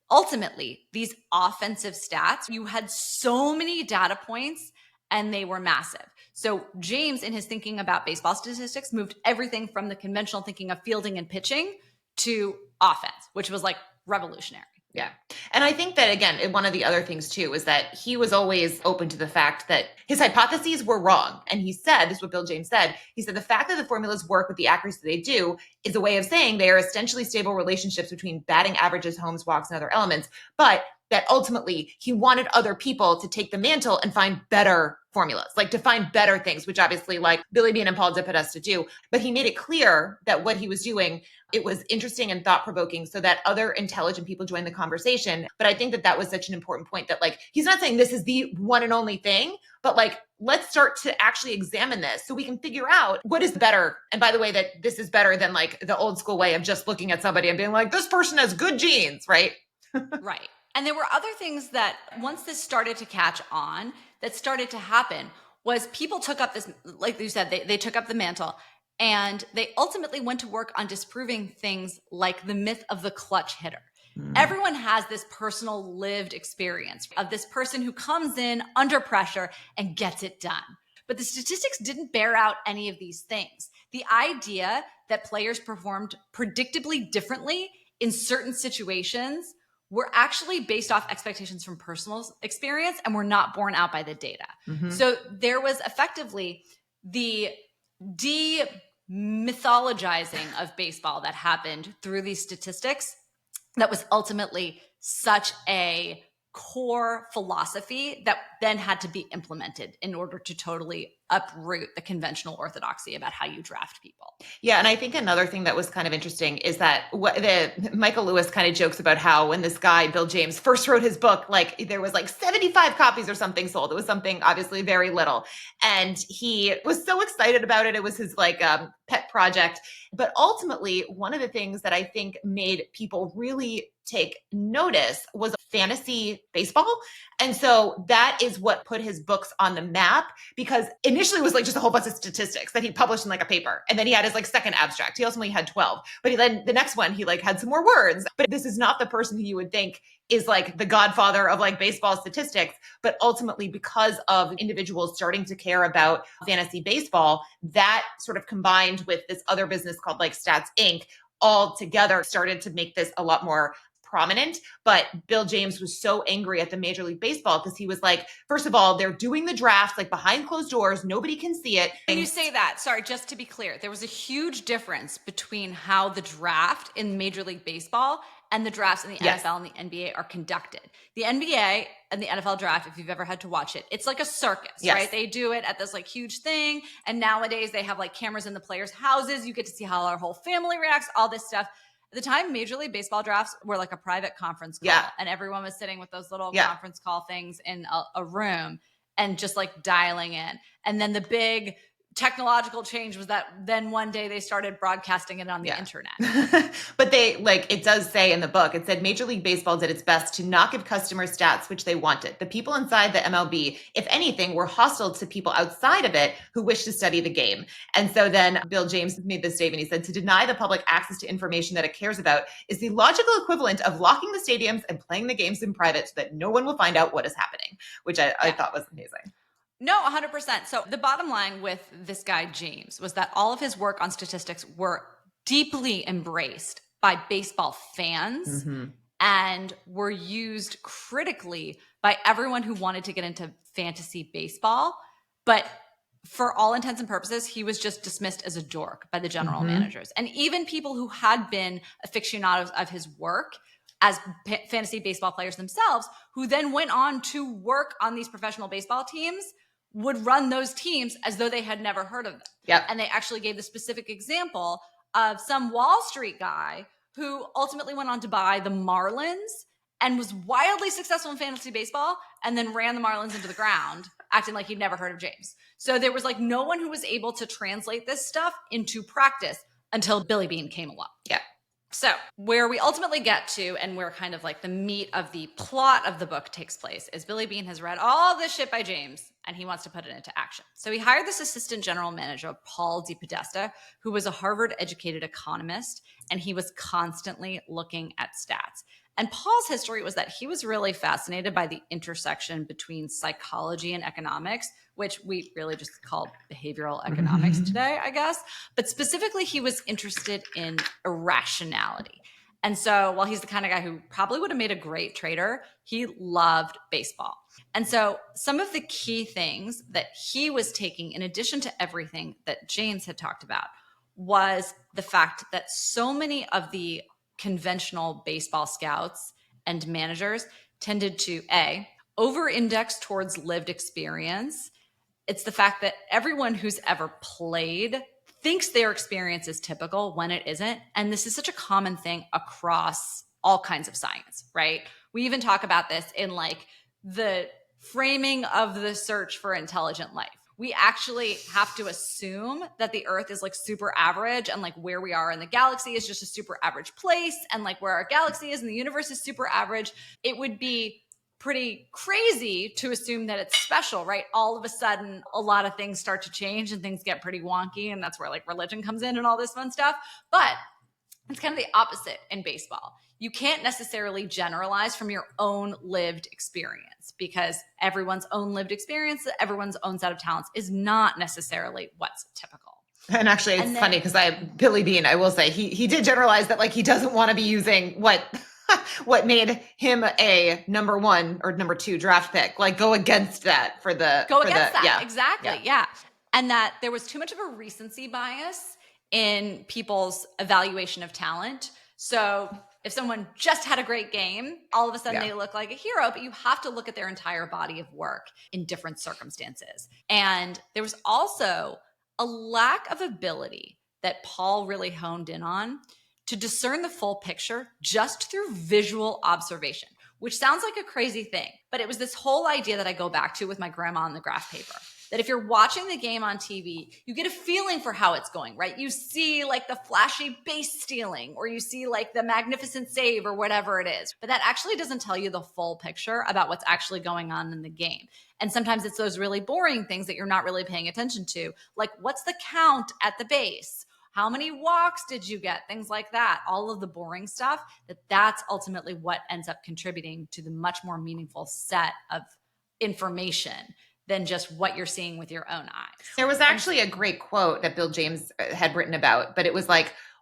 Ultimately, these offensive stats, you had so many data points and they were massive. So James, in his thinking about baseball statistics, moved everything from the conventional thinking of fielding and pitching to offense, which was like revolutionary. Yeah. And I think that, again, one of the other things too is that he was always open to the fact that his hypotheses were wrong. And he said, this is what Bill James said, he said, the fact that the formulas work with the accuracy they do is a way of saying they are essentially stable relationships between batting averages, homes, walks, and other elements. But that ultimately he wanted other people to take the mantle and find better formulas, like to find better things, which obviously like Billy Beane and Paul Dippett has to do. But he made it clear that what he was doing, it was interesting and thought-provoking so that other intelligent people joined the conversation. But I think that that was such an important point that like, he's not saying this is the one and only thing, but like, let's start to actually examine this so we can figure out what is better. And by the way, that this is better than like the old school way of just looking at somebody and being like, this person has good genes, right? Right. And there were other things that once this started to catch on, that started to happen was people took up this, like you said, they took up the mantle and they ultimately went to work on disproving things like the myth of the clutch hitter. Everyone has this personal lived experience of this person who comes in under pressure and gets it done. But the statistics didn't bear out any of these things. The idea that players performed predictably differently in certain situations were actually based off expectations from personal experience and were not borne out by the data. So there was effectively the demythologizing of baseball that happened through these statistics that was ultimately such a core philosophy that then had to be implemented in order to totally uproot the conventional orthodoxy about how you draft people. Yeah. And I think another thing that was kind of interesting is that Michael Lewis kind of jokes about how when this guy, Bill James, first wrote his book, like there was like 75 copies or something sold. It was something obviously very little. And he was so excited about it. It was his like pet project. But ultimately, one of the things that I think made people really take notice was fantasy baseball. And so that is what put his books on the map, because initially it was like just a whole bunch of statistics that he published in like a paper. And then he had his like second abstract. He ultimately had 12, but then the next one, he like had some more words. But this is not the person who you would think is like the godfather of like baseball statistics. But ultimately, because of individuals starting to care about fantasy baseball, that sort of combined with this other business called like Stats Inc. all together started to make this a lot more prominent. But Bill James was so angry at the Major League Baseball because he was like, first of all, they're doing the drafts like behind closed doors. Nobody can see it. When you say that, sorry, just to be clear, there was a huge difference between how the draft in Major League Baseball and the drafts in the NFL and the NBA are conducted. The NBA and the NFL draft, if you've ever had to watch it, it's like a circus, right? They do it at this like huge thing. And nowadays they have like cameras in the players' houses. You get to see how our whole family reacts, all this stuff. At the time, Major League Baseball drafts were like a private conference call, and everyone was sitting with those little conference call things in a room and just like dialing in. And then the big technological change was that then one day they started broadcasting it on the internet. But it does say in the book, it said Major League Baseball did its best to not give customers stats which they wanted. The people inside the MLB, if anything, were hostile to people outside of it who wished to study the game. And so then Bill James made this statement. He said, to deny the public access to information that it cares about is the logical equivalent of locking the stadiums and playing the games in private so that no one will find out what is happening, which I thought was amazing. No, 100%. So the bottom line with this guy, James, was that all of his work on statistics were deeply embraced by baseball fans and were used critically by everyone who wanted to get into fantasy baseball. But for all intents and purposes, he was just dismissed as a dork by the general managers. And even people who had been aficionados of his work as fantasy baseball players themselves, who then went on to work on these professional baseball teams, would run those teams as though they had never heard of them. Yep. And they actually gave the specific example of some Wall Street guy who ultimately went on to buy the Marlins and was wildly successful in fantasy baseball and then ran the Marlins into the ground, acting like he'd never heard of James. So there was no one who was able to translate this stuff into practice until Billy Beane came along. Yeah. So where we ultimately get to, and where kind of the meat of the plot of the book takes place, is Billy Beane has read all this shit by James and he wants to put it into action. So he hired this assistant general manager, Paul DePodesta, who was a Harvard educated economist, and he was constantly looking at stats. And Paul's history was that he was really fascinated by the intersection between psychology and economics, which we really just call behavioral economics today, I guess. But specifically, he was interested in irrationality. And so while he's the kind of guy who probably would have made a great trader, he loved baseball. And so some of the key things that he was taking, in addition to everything that James had talked about, was the fact that so many of the conventional baseball scouts and managers tended to over-index towards lived experience. It's the fact that everyone who's ever played thinks their experience is typical when it isn't. And this is such a common thing across all kinds of science, right? We even talk about this in the framing of the search for intelligent life. We actually have to assume that the Earth is super average, and where we are in the galaxy is just a super average place, and where our galaxy is in the universe is super average. It would be pretty crazy to assume that it's special, right? All of a sudden, a lot of things start to change and things get pretty wonky, and that's where religion comes in and all this fun stuff. But it's kind of the opposite in baseball. You can't necessarily generalize from your own lived experience, because everyone's own lived experience, everyone's own set of talents is not necessarily what's typical. And actually, it's funny because Billy Beane, I will say, he did generalize that he doesn't want to be using what made him a number 1 or number 2 draft pick. Go against that Exactly. Yeah. And that there was too much of a recency bias in people's evaluation of talent. So if someone just had a great game, all of a sudden they look like a hero, but you have to look at their entire body of work in different circumstances. And there was also a lack of ability that Paul really honed in on to discern the full picture just through visual observation, which sounds like a crazy thing, but it was this whole idea that I go back to with my grandma on the graph paper. That if you're watching the game on TV, you get a feeling for how it's going, right? You see the flashy base stealing, or you see the magnificent save or whatever it is. But that actually doesn't tell you the full picture about what's actually going on in the game. And sometimes it's those really boring things that you're not really paying attention to. What's the count at the base? How many walks did you get? Things like that. All of the boring stuff, that's ultimately what ends up contributing to the much more meaningful set of information than just what you're seeing with your own eyes. There was actually a great quote that Bill James had written about, but it was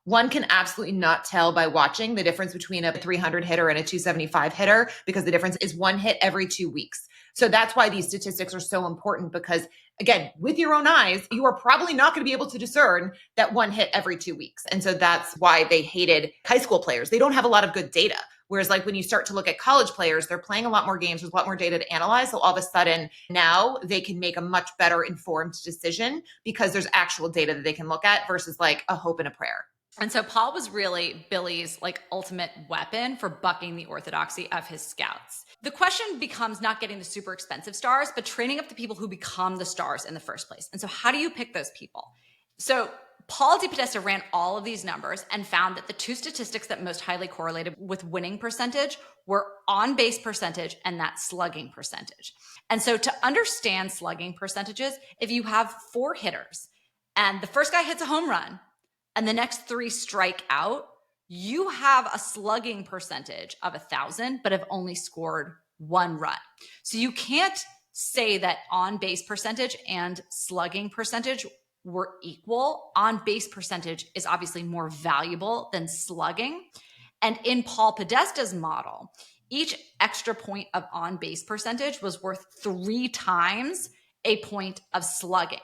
one can absolutely not tell by watching the difference between a 300 hitter and a 275 hitter, because the difference is 1 hit every 2 weeks. So that's why these statistics are so important, because again, with your own eyes, you are probably not going to be able to discern that 1 hit every 2 weeks. And so that's why they hated high school players. They don't have a lot of good data. Whereas when you start to look at college players, they're playing a lot more games with a lot more data to analyze. So all of a sudden now they can make a much better informed decision because there's actual data that they can look at versus a hope and a prayer. And so Paul was really Billy's ultimate weapon for bucking the orthodoxy of his scouts. The question becomes not getting the super expensive stars, but training up the people who become the stars in the first place. And so how do you pick those people? So Paul DePodesta ran all of these numbers and found that the two statistics that most highly correlated with winning percentage were on-base percentage and that slugging percentage. And so to understand slugging percentages, if you have 4 hitters and the first guy hits a home run and the next 3 strike out, you have a slugging percentage of 1,000, but have only scored 1 run. So you can't say that on-base percentage and slugging percentage were equal. On-base percentage is obviously more valuable than slugging. And in Paul Podesta's model, each extra point of on-base percentage was worth 3 times a point of slugging.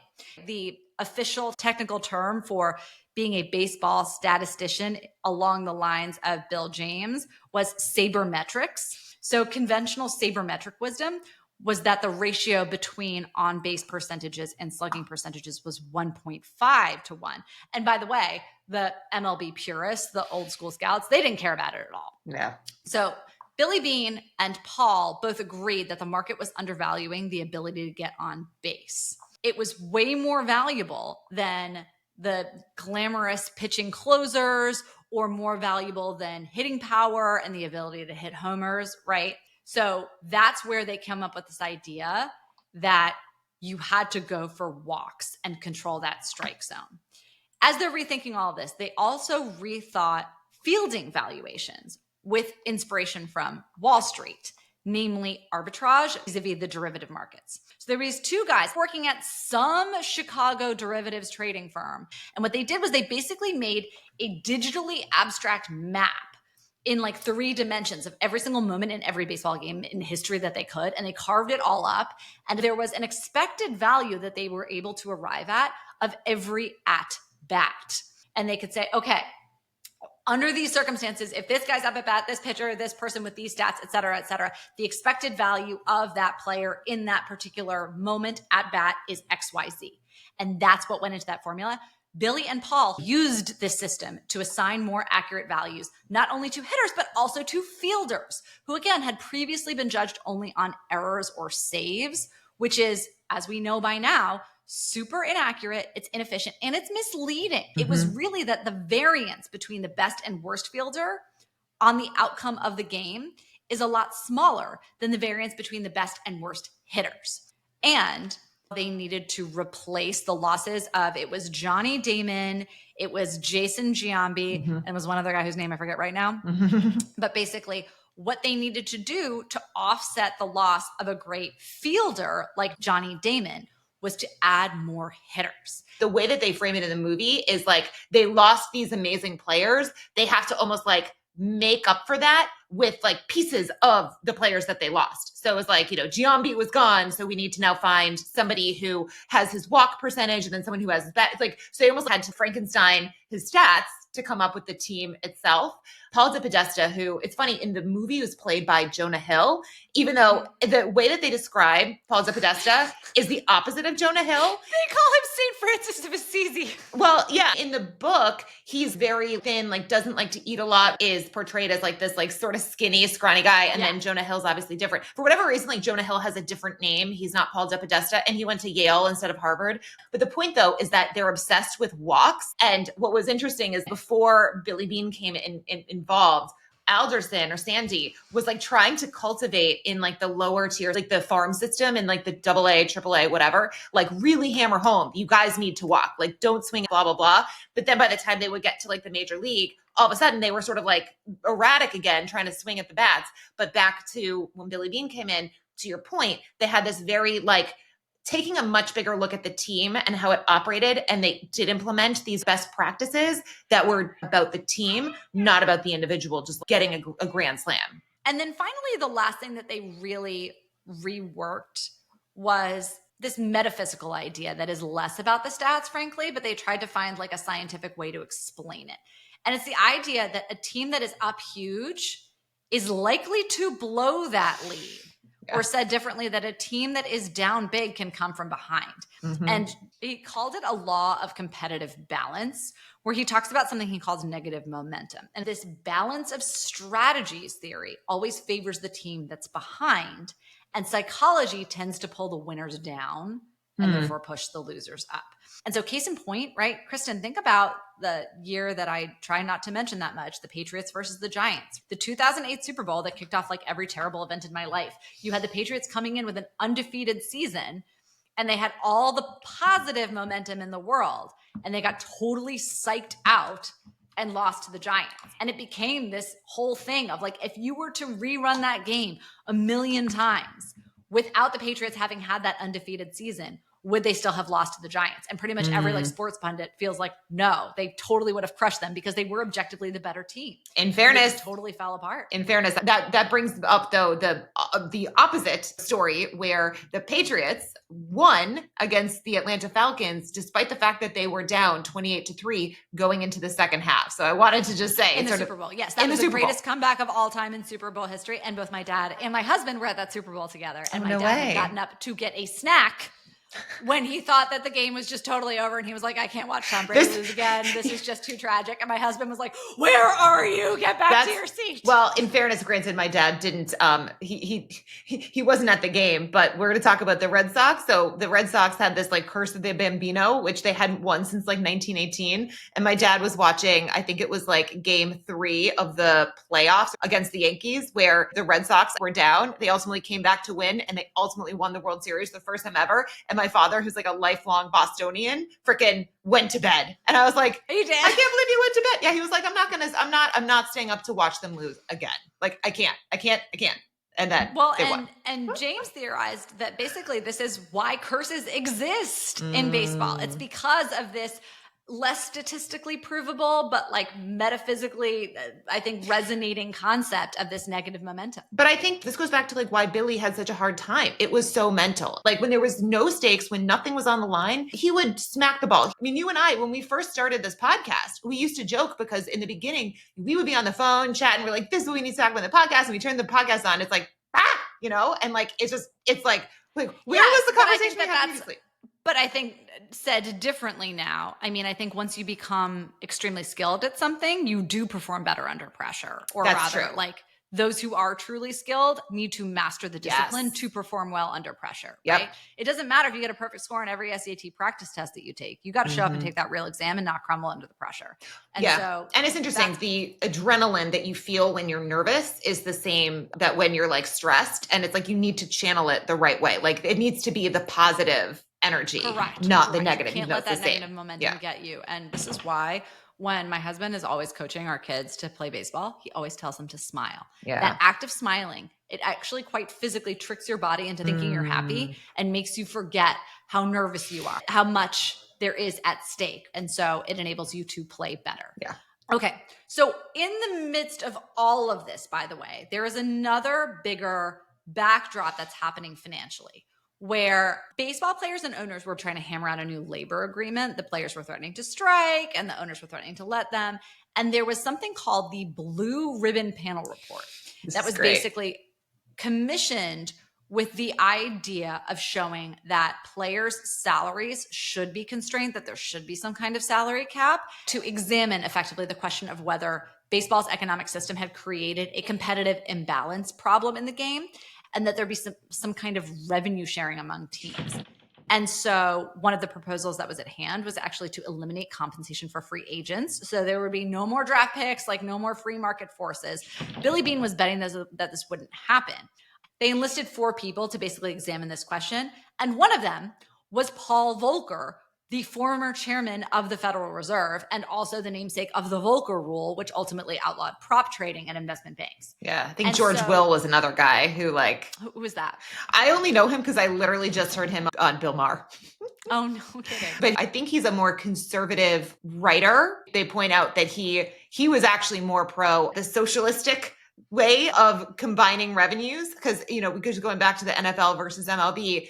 The official technical term for being a baseball statistician along the lines of Bill James was sabermetrics. So conventional sabermetric wisdom was that the ratio between on-base percentages and slugging percentages was 1.5 to 1. And by the way, the MLB purists, the old school scouts, they didn't care about it at all. Yeah. So Billy Beane and Paul both agreed that the market was undervaluing the ability to get on base. It was way more valuable than the glamorous pitching closers or more valuable than hitting power and the ability to hit homers, right? So that's where they come up with this idea that you had to go for walks and control that strike zone. As they're rethinking all of this, they also rethought fielding valuations with inspiration from Wall Street, namely arbitrage vis-a-vis the derivative markets. So there was 2 guys working at some Chicago derivatives trading firm. And what they did was they basically made a digitally abstract map in like 3 dimensions of every single moment in every baseball game in history that they could. And they carved it all up. And there was an expected value that they were able to arrive at of every at bat. And they could say, okay, under these circumstances, if this guy's up at bat, this pitcher, this person with these stats, et cetera, the expected value of that player in that particular moment at bat is XYZ. And that's what went into that formula. Billy and Paul used this system to assign more accurate values, not only to hitters, but also to fielders, who again had previously been judged only on errors or saves, which is, as we know by now, super inaccurate, it's inefficient, and it's misleading. It was really that the variance between the best and worst fielder on the outcome of the game is a lot smaller than the variance between the best and worst hitters. And they needed to replace the losses of, it was Johnny Damon, it was Jason Giambi, and it was one other guy whose name I forget right now. But basically, what they needed to do to offset the loss of a great fielder like Johnny Damon was to add more hitters. The way that they frame it in the movie is like they lost these amazing players. They have to almost like make up for that with like pieces of the players that they lost. So it was like, Giambi was gone. So we need to now find somebody who has his walk percentage and then someone who has his bat. It's like, so they almost had to Frankenstein his stats to come up with the team itself. Paul DePodesta, who, it's funny, in the movie was played by Jonah Hill, even though the way that they describe Paul DePodesta is the opposite of Jonah Hill. They call him St. Francis of Assisi. Well, yeah, in the book, he's very thin, like doesn't like to eat a lot, is portrayed as like this like sort of skinny, scrawny guy. And then Jonah Hill's obviously different. For whatever reason, like Jonah Hill has a different name. He's not Paul DePodesta, and he went to Yale instead of Harvard. But the point though is that they're obsessed with walks. And what was interesting is before Billy Beane came involved, Alderson or Sandy was like trying to cultivate in like the lower tier, like the farm system and like the AA, AAA, whatever, like really hammer home, you guys need to walk, like don't swing, blah, blah, blah. But then by the time they would get to like the major league, all of a sudden they were sort of like erratic again, trying to swing at the bats. But back to when Billy Beane came in, to your point, they had this very like taking a much bigger look at the team and how it operated. And they did implement these best practices that were about the team, not about the individual, just getting a grand slam. And then finally, the last thing that they really reworked was this metaphysical idea that is less about the stats, frankly, but they tried to find like a scientific way to explain it. And it's the idea that a team that is up huge is likely to blow that lead, Or said differently, that a team that is down big can come from behind. And he called it a law of competitive balance, where he talks about something he calls negative momentum. And this balance of strategies theory always favors the team that's behind. And psychology tends to pull the winners down and therefore push the losers up. And so case in point, right, Kristen, think about the year that I try not to mention that much, the Patriots versus the Giants, the 2008 Super Bowl that kicked off like every terrible event in my life. You had the Patriots coming in with an undefeated season, and they had all the positive momentum in the world, and they got totally psyched out and lost to the Giants. And it became this whole thing of like, if you were to rerun that game a million times without the Patriots having had that undefeated season, would they still have lost to the Giants? And pretty much every like sports pundit feels like, no, they totally would have crushed them because they were objectively the better team. In fairness, totally fell apart. In fairness, that brings up though the opposite story, where the Patriots won against the Atlanta Falcons despite the fact that they were down 28-3 going into the second half. So I wanted to just say in the Super Bowl, yes, that was the greatest comeback of all time in Super Bowl history. And both my dad and my husband were at that Super Bowl together, and my dad had gotten up to get a snack when he thought that the game was just totally over, and he was like, I can't watch Tom Brady lose again. This is just too tragic. And my husband was like, where are you? Get back to your seat. Well, in fairness, granted, my dad didn't, he wasn't at the game, but we're going to talk about the Red Sox. So the Red Sox had this like curse of the Bambino, which they hadn't won since like 1918. And my dad was watching, I think it was like game 3 of the playoffs against the Yankees, where the Red Sox were down. They ultimately came back to win, and they ultimately won the World Series the first time ever. And my father, who's like a lifelong Bostonian, freaking went to bed. And I was like, you did? I can't believe you went to bed. Yeah, he was like, I'm not staying up to watch them lose again. Like, I can't. And then and James theorized that basically this is why curses exist in baseball. It's because of this less statistically provable, but like metaphysically, I think, resonating concept of this negative momentum. But I think this goes back to like why Billy had such a hard time. It was so mental. Like when there was no stakes, when nothing was on the line, he would smack the ball. I mean, you and I, when we first started this podcast, we used to joke because in the beginning, we would be on the phone chatting. We're like, this is what we need to talk about in the podcast. And we turn the podcast on. It's like, and like, it's like where was the conversation we had previously? But I think said differently now, I mean, I think once you become extremely skilled at something, you do perform better under pressure. Or That's rather, true. like those who are truly skilled need to master the discipline to perform well under pressure. Yep. Right? It doesn't matter if you get a perfect score on every SAT practice test that you take. You got to show up and take that real exam and not crumble under the pressure. And and it's interesting. The adrenaline that you feel when you're nervous is the same that when you're like stressed. And it's like you need to channel it the right way. Like it needs to be the positive energy, not the negative. You can't let that negative momentum get you. And this is why when my husband is always coaching our kids to play baseball, he always tells them to smile. That act of smiling, it actually quite physically tricks your body into thinking you're happy and makes you forget how nervous you are, how much there is at stake. And so it enables you to play better. Yeah. Okay. So in the midst of all of this, by the way, there is another bigger backdrop that's happening financially, where baseball players and owners were trying to hammer out a new labor agreement. The players were threatening to strike and the owners were threatening to let them. And there was something called the Blue Ribbon Panel Report that was basically commissioned with the idea of showing that players' salaries should be constrained, that there should be some kind of salary cap, to examine effectively the question of whether baseball's economic system had created a competitive imbalance problem in the game, and that there be some kind of revenue sharing among teams. And so one of the proposals that was at hand was actually to eliminate compensation for free agents. So there would be no more draft picks, like no more free market forces. Billy Beane was betting that this wouldn't happen. They enlisted 4 people to basically examine this question. And one of them was Paul Volcker, the former chairman of the Federal Reserve and also the namesake of the Volcker Rule, which ultimately outlawed prop trading and investment banks. Yeah, I think George Will was another guy who Who was that? I only know him because I literally just heard him on Bill Maher. Oh, no kidding. But I think he's a more conservative writer. They point out that he was actually more pro the socialistic way of combining revenues because, because going back to the NFL versus MLB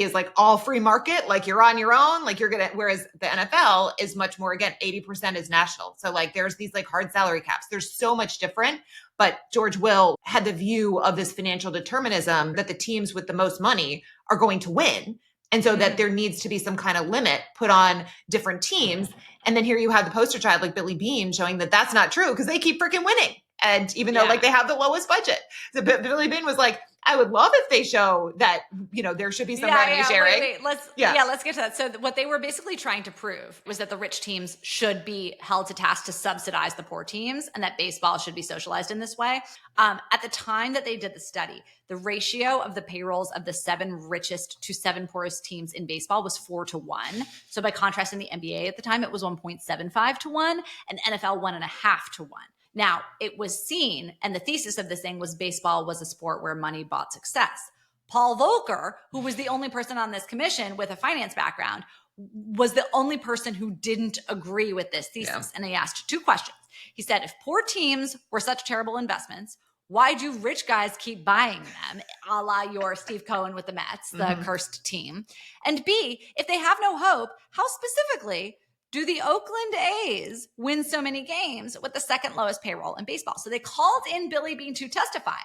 is like all free market, like you're on your own, like you're gonna, whereas the NFL is much more, again, 80% is national. So like there's these like hard salary caps. There's so much different. But George Will had the view of this financial determinism that the teams with the most money are going to win. And so that there needs to be some kind of limit put on different teams. And then here you have the poster child like Billy Beane showing that that's not true because they keep freaking winning. And even though like they have the lowest budget. So Billy Beane was like, I would love if they show that, there should be some revenue sharing. Wait. Let's get to that. So what they were basically trying to prove was that the rich teams should be held to task to subsidize the poor teams and that baseball should be socialized in this way. At the time that they did the study, the ratio of the payrolls of the 7 richest to 7 poorest teams in baseball was 4-1. So by contrast, in the NBA at the time, it was 1.75-1 and NFL 1.5-1. Now, it was seen, and the thesis of this thing was baseball was a sport where money bought success. Paul Volcker, who was the only person on this commission with a finance background, was the only person who didn't agree with this thesis. Yeah. And he asked 2 questions. He said, if poor teams were such terrible investments, why do rich guys keep buying them, a la your Steve Cohen with the Mets, the cursed team? And B, if they have no hope, how specifically do the Oakland A's win so many games with the second lowest payroll in baseball? So they called in Billy Beane to testify.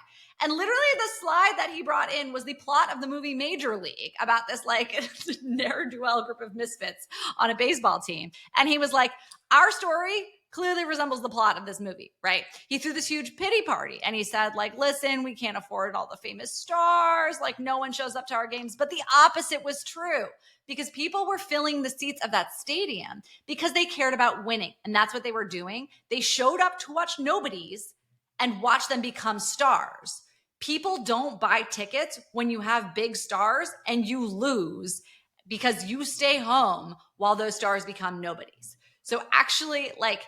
And literally the slide that he brought in was the plot of the movie Major League about this like ne'er-do-well group of misfits on a baseball team. And he was like, our story clearly resembles the plot of this movie, right? He threw this huge pity party and he said like, listen, we can't afford all the famous stars. Like no one shows up to our games. But the opposite was true because people were filling the seats of that stadium because they cared about winning. And that's what they were doing. They showed up to watch nobodies and watch them become stars. People don't buy tickets when you have big stars and you lose because you stay home while those stars become nobodies. So actually, like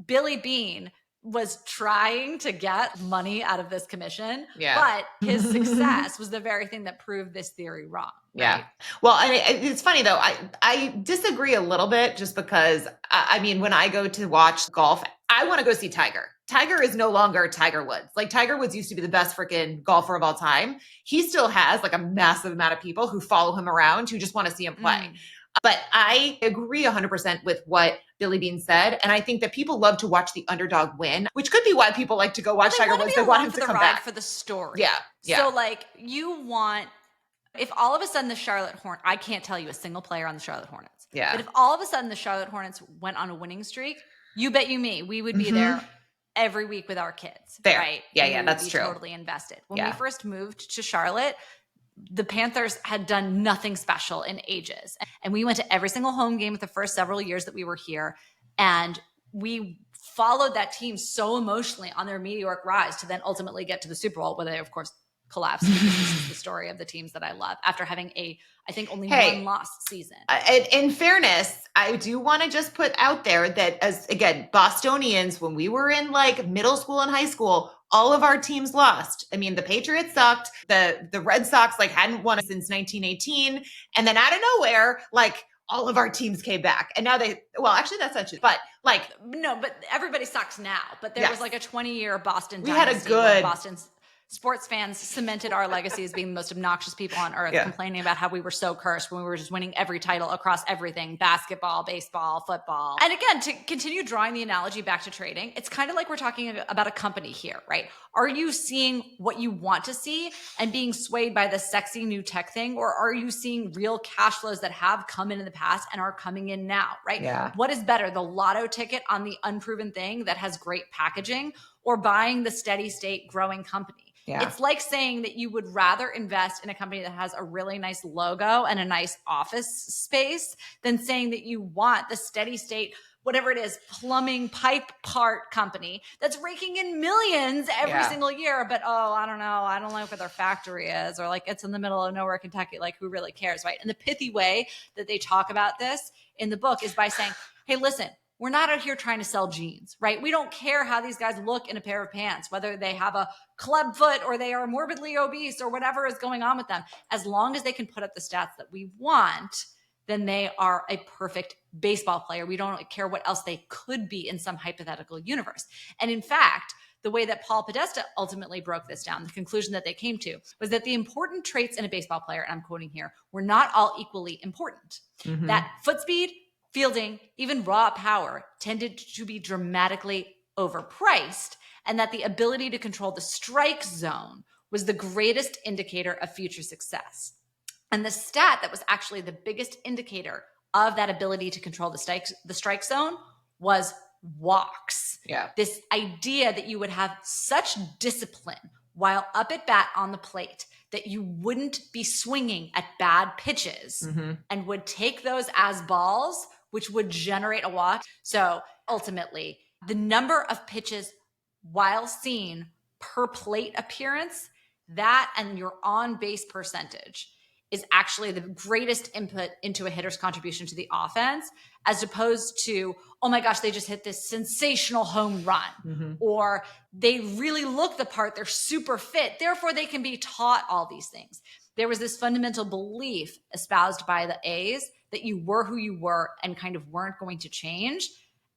Billy Beane was trying to get money out of this commission, but his success was the very thing that proved this theory wrong. Right? Yeah. Well, it's funny though. I disagree a little bit just because I mean, when I go to watch golf, I want to go see Tiger. Tiger is no longer Tiger Woods. Like Tiger Woods used to be the best freaking golfer of all time. He still has like a massive amount of people who follow him around who just want to see him play. But I agree 100% with what Billy Beane said. And I think that people love to watch the underdog win, which could be why people like to go watch Tiger Woods. They want him to come back. For the story. Yeah. So like you want, if all of a sudden the Charlotte Hornets, I can't tell you a single player on the Charlotte Hornets. Yeah. But if all of a sudden the Charlotte Hornets went on a winning streak, you bet you me, we would be there every week with our kids. Fair. Right? Yeah, that's true. Totally invested. When we first moved to Charlotte, the Panthers had done nothing special in ages. And we went to every single home game with the first several years that we were here. And we followed that team so emotionally on their meteoric rise to then ultimately get to the Super Bowl, where they, of course, collapsed. Because this is the story of the teams that I love after having I think only one lost season. In fairness, I do want to just put out there that as, again, Bostonians, when we were in like middle school and high school, all of our teams lost. I mean, the Patriots sucked. The Red Sox like hadn't won since 1918. And then out of nowhere, like all of our teams came back. And now actually that's not true. But like. No, but everybody sucks now. But there was like a 20-year Boston dynasty. We had a good. Boston's sports fans cemented our legacy as being the most obnoxious people on earth, complaining about how we were so cursed when we were just winning every title across everything, basketball, baseball, football. And again, to continue drawing the analogy back to trading, it's kind of like we're talking about a company here, right? Are you seeing what you want to see and being swayed by the sexy new tech thing? Or are you seeing real cash flows that have come in the past and are coming in now, right? Yeah. What is better, the lotto ticket on the unproven thing that has great packaging or buying the steady state growing company? Yeah. It's like saying that you would rather invest in a company that has a really nice logo and a nice office space than saying that you want the steady state, whatever it is, plumbing pipe part company that's raking in millions every single year. But, I don't know. I don't like where their factory is, or like it's in the middle of nowhere, Kentucky. Like who really cares, right? And the pithy way that they talk about this in the book is by saying, hey, listen, we're not out here trying to sell jeans, right? We don't care how these guys look in a pair of pants, whether they have a club foot or they are morbidly obese or whatever is going on with them. As long as they can put up the stats that we want, then they are a perfect baseball player. We don't care what else they could be in some hypothetical universe. And in fact, the way that Paul Podesta ultimately broke this down, the conclusion that they came to was that the important traits in a baseball player, and I'm quoting here, were not all equally important. That foot speed, fielding, even raw power tended to be dramatically overpriced, and that the ability to control the strike zone was the greatest indicator of future success. And the stat that was actually the biggest indicator of that ability to control the strike zone was walks. Yeah. This idea that you would have such discipline while up at bat on the plate that you wouldn't be swinging at bad pitches and would take those as balls, which would generate a walk. So ultimately, the number of pitches while seen per plate appearance, that and your on-base percentage is actually the greatest input into a hitter's contribution to the offense, as opposed to, oh my gosh, they just hit this sensational home run, or they really look the part, they're super fit, therefore they can be taught all these things. There was this fundamental belief espoused by the A's that you were who you were and kind of weren't going to change,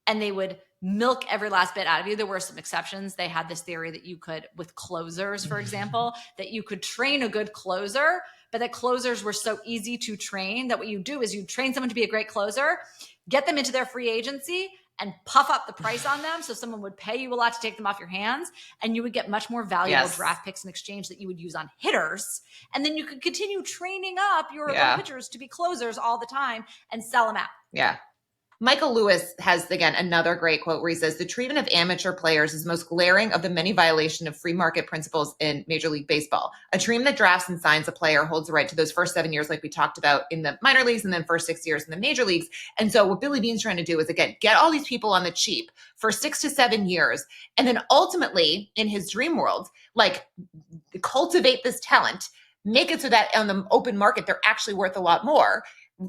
and they would milk every last bit out of you. There were some exceptions. They had this theory that you could, with closers, for example, that you could train a good closer, but that closers were so easy to train that what you do is you train someone to be a great closer, get them into their free agency, and puff up the price on them so someone would pay you a lot to take them off your hands, and you would get much more valuable draft picks in exchange that you would use on hitters. And then you could continue training up your pitchers to be closers all the time and sell them out. Yeah. Michael Lewis has, again, another great quote where he says, the treatment of amateur players is most glaring of the many violation of free market principles in Major League Baseball. A team that drafts and signs a player holds the right to those first 7 years, like we talked about in the minor leagues, and then first 6 years in the major leagues. And so what Billy Beane's trying to do is, again, get all these people on the cheap for 6 to 7 years. And then ultimately, in his dream world, like cultivate this talent, make it so that on the open market, they're actually worth a lot more.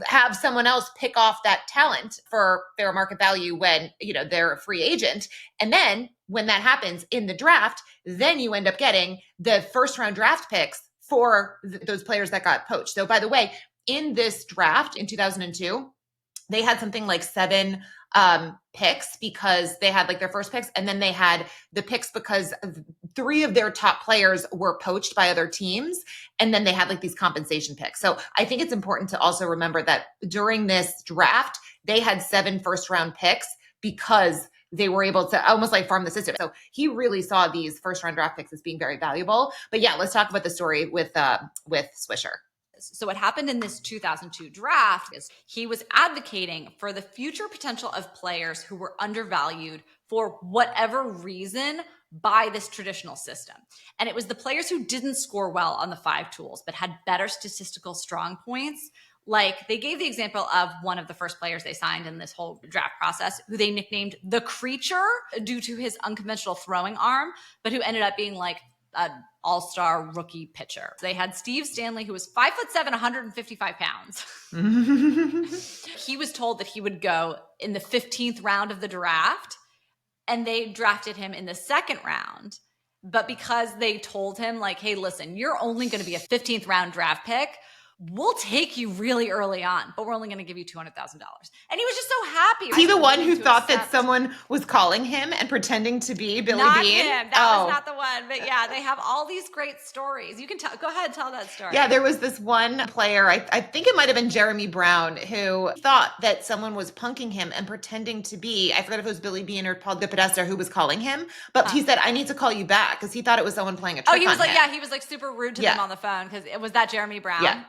Have someone else pick off that talent for fair market value when, they're a free agent. And then when that happens in the draft, then you end up getting the first round draft picks for those players that got poached. So by the way, in this draft in 2002, they had something like 7 picks because they had like their first picks, and then they had the picks because 3 of their top players were poached by other teams. And then they had like these compensation picks. So I think it's important to also remember that during this draft, they had 7 first round picks because they were able to almost like farm the system. So he really saw these first round draft picks as being very valuable. But yeah, let's talk about the story with Swisher. So what happened in this 2002 draft is he was advocating for the future potential of players who were undervalued for whatever reason by this traditional system. And it was the players who didn't score well on the 5 tools, but had better statistical strong points. Like they gave the example of one of the first players they signed in this whole draft process, who they nicknamed the Creature due to his unconventional throwing arm, but who ended up being like an all-star rookie pitcher. They had Steve Stanley, who was 5'7", 155 pounds. He was told that he would go in the 15th round of the draft, and they drafted him in the 2nd round. But because they told him like, hey, listen, you're only going to be a 15th round draft pick, we'll take you really early on, but we're only going to give you $200,000. And he was just so happy. Is he the one who thought that someone was calling him and pretending to be Billy Beane? Not him. That was not the one. But yeah, they have all these great stories. You can go ahead and tell that story. Yeah, there was this one player, I think it might have been Jeremy Brown, who thought that someone was punking him and pretending to be, I forgot if it was Billy Beane or Paul DePodesta who was calling him, but he said, I need to call you back, because he thought it was someone playing a trick on him. He was like super rude to them on the phone, because it was that Jeremy Brown.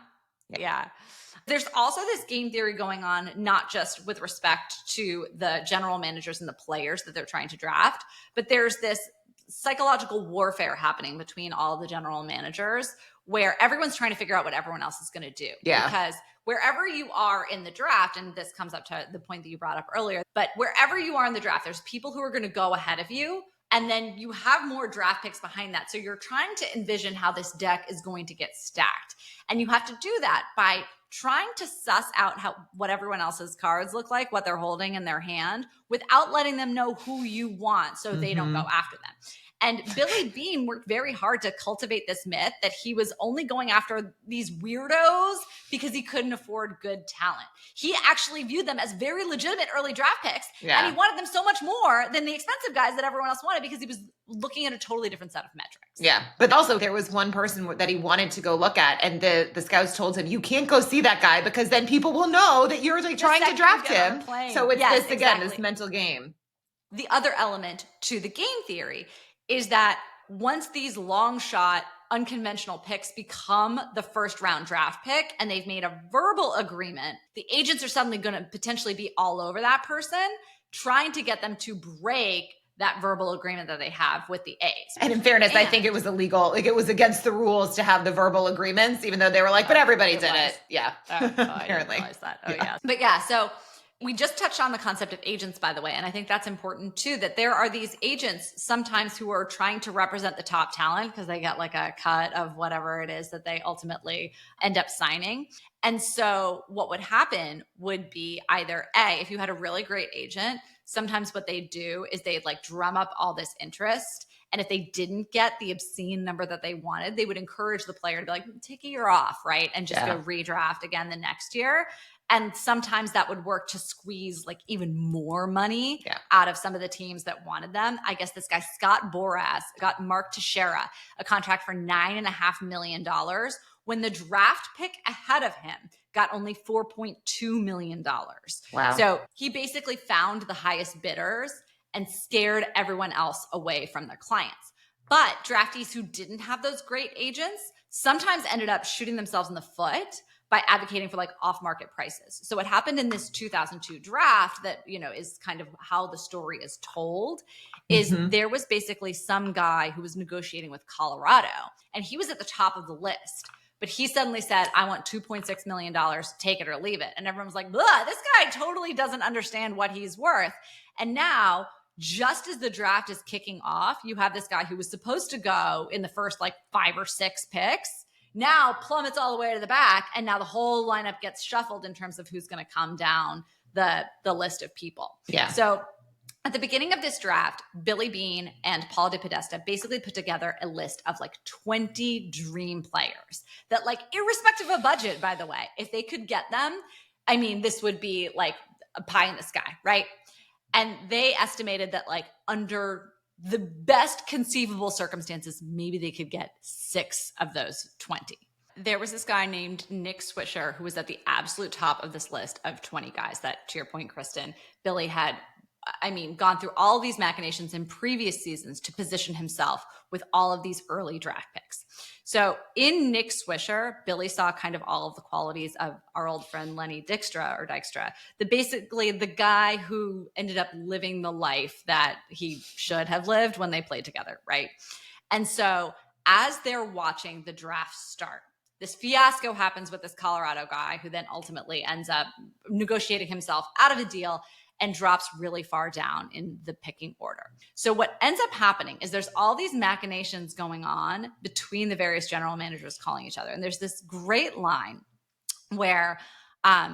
Yeah. There's also this game theory going on, not just with respect to the general managers and the players that they're trying to draft, but there's this psychological warfare happening between all of the general managers where everyone's trying to figure out what everyone else is going to do. Yeah. Because wherever you are in the draft, and this comes up to the point that you brought up earlier, but wherever you are in the draft, there's people who are going to go ahead of you. And then you have more draft picks behind that. So you're trying to envision how this deck is going to get stacked. And you have to do that by trying to suss out what everyone else's cards look like, what they're holding in their hand, without letting them know who you want so they don't go after them. And Billy Beane worked very hard to cultivate this myth that he was only going after these weirdos because he couldn't afford good talent. He actually viewed them as very legitimate early draft picks. Yeah. And he wanted them so much more than the expensive guys that everyone else wanted, because he was looking at a totally different set of metrics. Yeah. But also there was one person that he wanted to go look at, and the scouts told him, you can't go see that guy because then people will know that you're like trying to draft him. So it's this mental game. The other element to the game theory is that once these long shot unconventional picks become the first round draft pick and they've made a verbal agreement, the agents are suddenly going to potentially be all over that person, trying to get them to break that verbal agreement that they have with the A's. And in fairness, I think it was illegal. Like, it was against the rules to have the verbal agreements, even though they were like, but everybody did it. Yeah. I didn't realize that. Yeah. But yeah, so we just touched on the concept of agents, by the way. And I think that's important too, that there are these agents sometimes who are trying to represent the top talent because they get like a cut of whatever it is that they ultimately end up signing. And so what would happen would be either A, if you had a really great agent, sometimes what they do is they'd like drum up all this interest. And if they didn't get the obscene number that they wanted, they would encourage the player to be like, take a year off, right? And just go redraft again the next year. And sometimes that would work to squeeze like even more money out of some of the teams that wanted them. I guess this guy, Scott Boras, got Mark Teixeira a contract for $9.5 million when the draft pick ahead of him got only $4.2 million. Wow. So he basically found the highest bidders and scared everyone else away from their clients. But draftees who didn't have those great agents sometimes ended up shooting themselves in the foot by advocating for like off-market prices. So what happened in this 2002 draft that, you know, is kind of how the story is told is there was basically some guy who was negotiating with Colorado and he was at the top of the list, but he suddenly said, I want $2.6 million, take it or leave it. And everyone was like, blah, this guy totally doesn't understand what he's worth. And now, just as the draft is kicking off, you have this guy who was supposed to go in the first like 5 or 6 picks, now plummets all the way to the back. And now the whole lineup gets shuffled in terms of who's going to come down the list of people. Yeah. So at the beginning of this draft, Billy Beane and Paul DePodesta basically put together a list of like 20 dream players that, like, irrespective of budget, by the way, if they could get them, I mean, this would be like a pie in the sky, right? And they estimated that like under the best conceivable circumstances, maybe they could get 6 of those 20. There was this guy named Nick Swisher who was at the absolute top of this list of 20 guys that, to your point, Kristen, Billy had, I mean, gone through all these machinations in previous seasons to position himself with all of these early draft picks. So in Nick Swisher, Billy saw kind of all of the qualities of our old friend Lenny Dykstra, basically the guy who ended up living the life that he should have lived when they played together, right? And so as they're watching the draft start, this fiasco happens with this Colorado guy who then ultimately ends up negotiating himself out of a deal and drops really far down in the picking order. So what ends up happening is there's all these machinations going on between the various general managers calling each other. And there's this great line where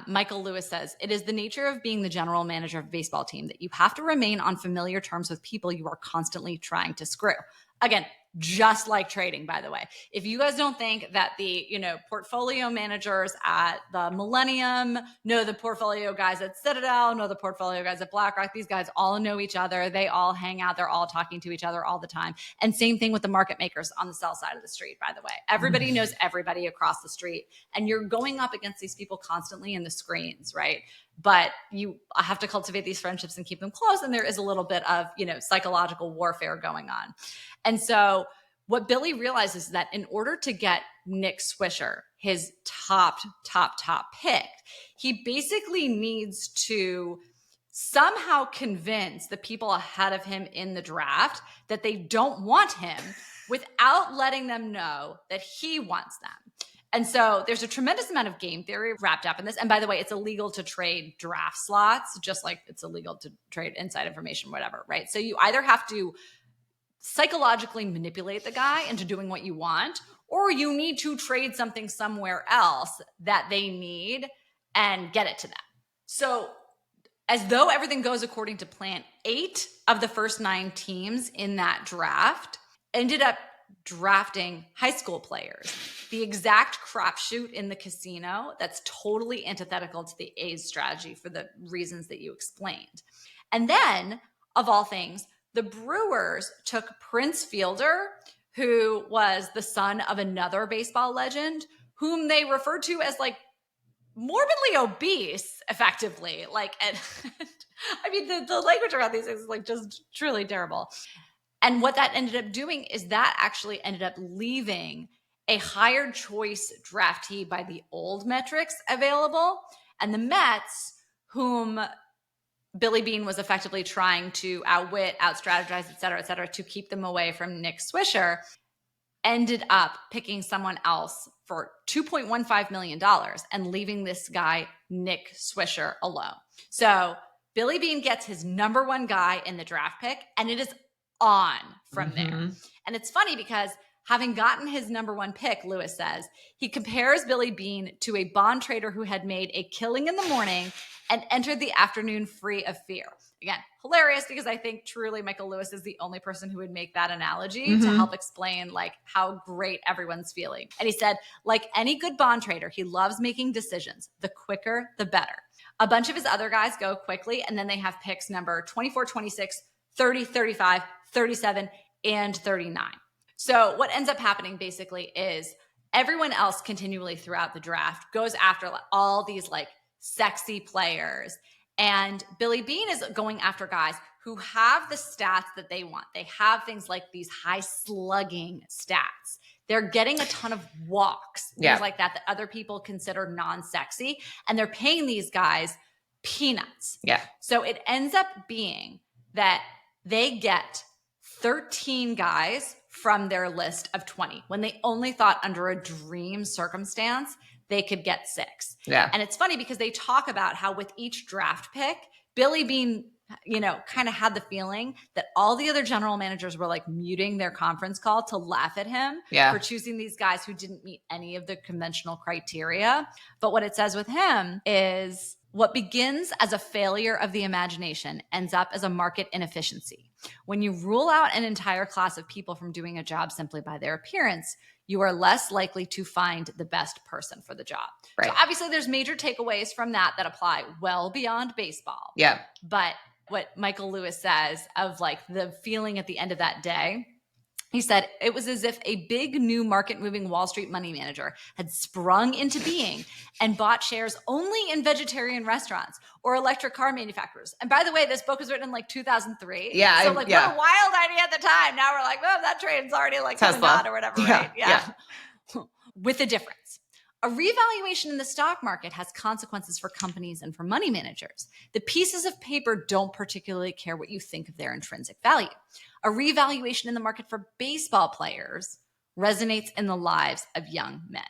Michael Lewis says, it is the nature of being the general manager of a baseball team that you have to remain on familiar terms with people you are constantly trying to screw. Again, just like trading, by the way. If you guys don't think that the, you know, portfolio managers at the Millennium know the portfolio guys at Citadel, know the portfolio guys at BlackRock, these guys all know each other. They all hang out. They're all talking to each other all the time. And same thing with the market makers on the sell side of the street, by the way. Everybody knows everybody across the street. And you're going up against these people constantly in the screens, right? But you have to cultivate these friendships and keep them close. And there is a little bit of, you know, psychological warfare going on. And so what Billy realizes is that in order to get Nick Swisher, his top pick, he basically needs to somehow convince the people ahead of him in the draft that they don't want him without letting them know that he wants them. And so there's a tremendous amount of game theory wrapped up in this. And by the way, it's illegal to trade draft slots, just like it's illegal to trade inside information, whatever, right? So you either have to psychologically manipulate the guy into doing what you want, or you need to trade something somewhere else that they need and get it to them. So as though everything goes according to plan, 8 of the first 9 teams in that draft ended up drafting high school players, the exact crapshoot in the casino that's totally antithetical to the A's strategy for the reasons that you explained. And then, of all things, the Brewers took Prince Fielder, who was the son of another baseball legend, whom they referred to as like morbidly obese, effectively. Like, and I mean, the language around these things is like just truly terrible. And what that ended up doing is that actually ended up leaving a higher choice draftee by the old metrics available. And the Mets, whom Billy Beane was effectively trying to outwit, out-strategize, et cetera, to keep them away from Nick Swisher, ended up picking someone else for $2.15 million and leaving this guy, Nick Swisher, alone. So Billy Beane gets his number one guy in the draft pick, and it is on from there. And it's funny because having gotten his number one pick, Lewis says, he compares Billy Beane to a bond trader who had made a killing in the morning and entered the afternoon free of fear. Again, hilarious, because I think truly Michael Lewis is the only person who would make that analogy to help explain like how great everyone's feeling. And he said, like any good bond trader, he loves making decisions. The quicker, the better. A bunch of his other guys go quickly, and then they have picks number 24, 26, 30, 35, 37, and 39. So what ends up happening basically is everyone else continually throughout the draft goes after all these like sexy players. And Billy Beane is going after guys who have the stats that they want. They have things like these high slugging stats. They're getting a ton of walks, things like that other people consider non-sexy. And they're paying these guys peanuts. Yeah. So it ends up being that they get 13 guys from their list of 20 when they only thought under a dream circumstance they could get 6. Yeah. And it's funny because they talk about how with each draft pick, Billy Beane, kind of had the feeling that all the other general managers were like muting their conference call to laugh at him for choosing these guys who didn't meet any of the conventional criteria. But what it says with him is what begins as a failure of the imagination ends up as a market inefficiency. When you rule out an entire class of people from doing a job simply by their appearance, you are less likely to find the best person for the job. Right. So obviously there's major takeaways from that apply well beyond baseball. Yeah. But what Michael Lewis says of like the feeling at the end of that day, he said it was as if a big new market moving Wall Street money manager had sprung into being and bought shares only in vegetarian restaurants or electric car manufacturers. And by the way, this book was written in like 2003. Yeah. So what a wild idea at the time. Now we're like, well, that train's already like coming on or whatever, right? Yeah. With a difference. A revaluation in the stock market has consequences for companies and for money managers. The pieces of paper don't particularly care what you think of their intrinsic value. A revaluation in the market for baseball players resonates in the lives of young men.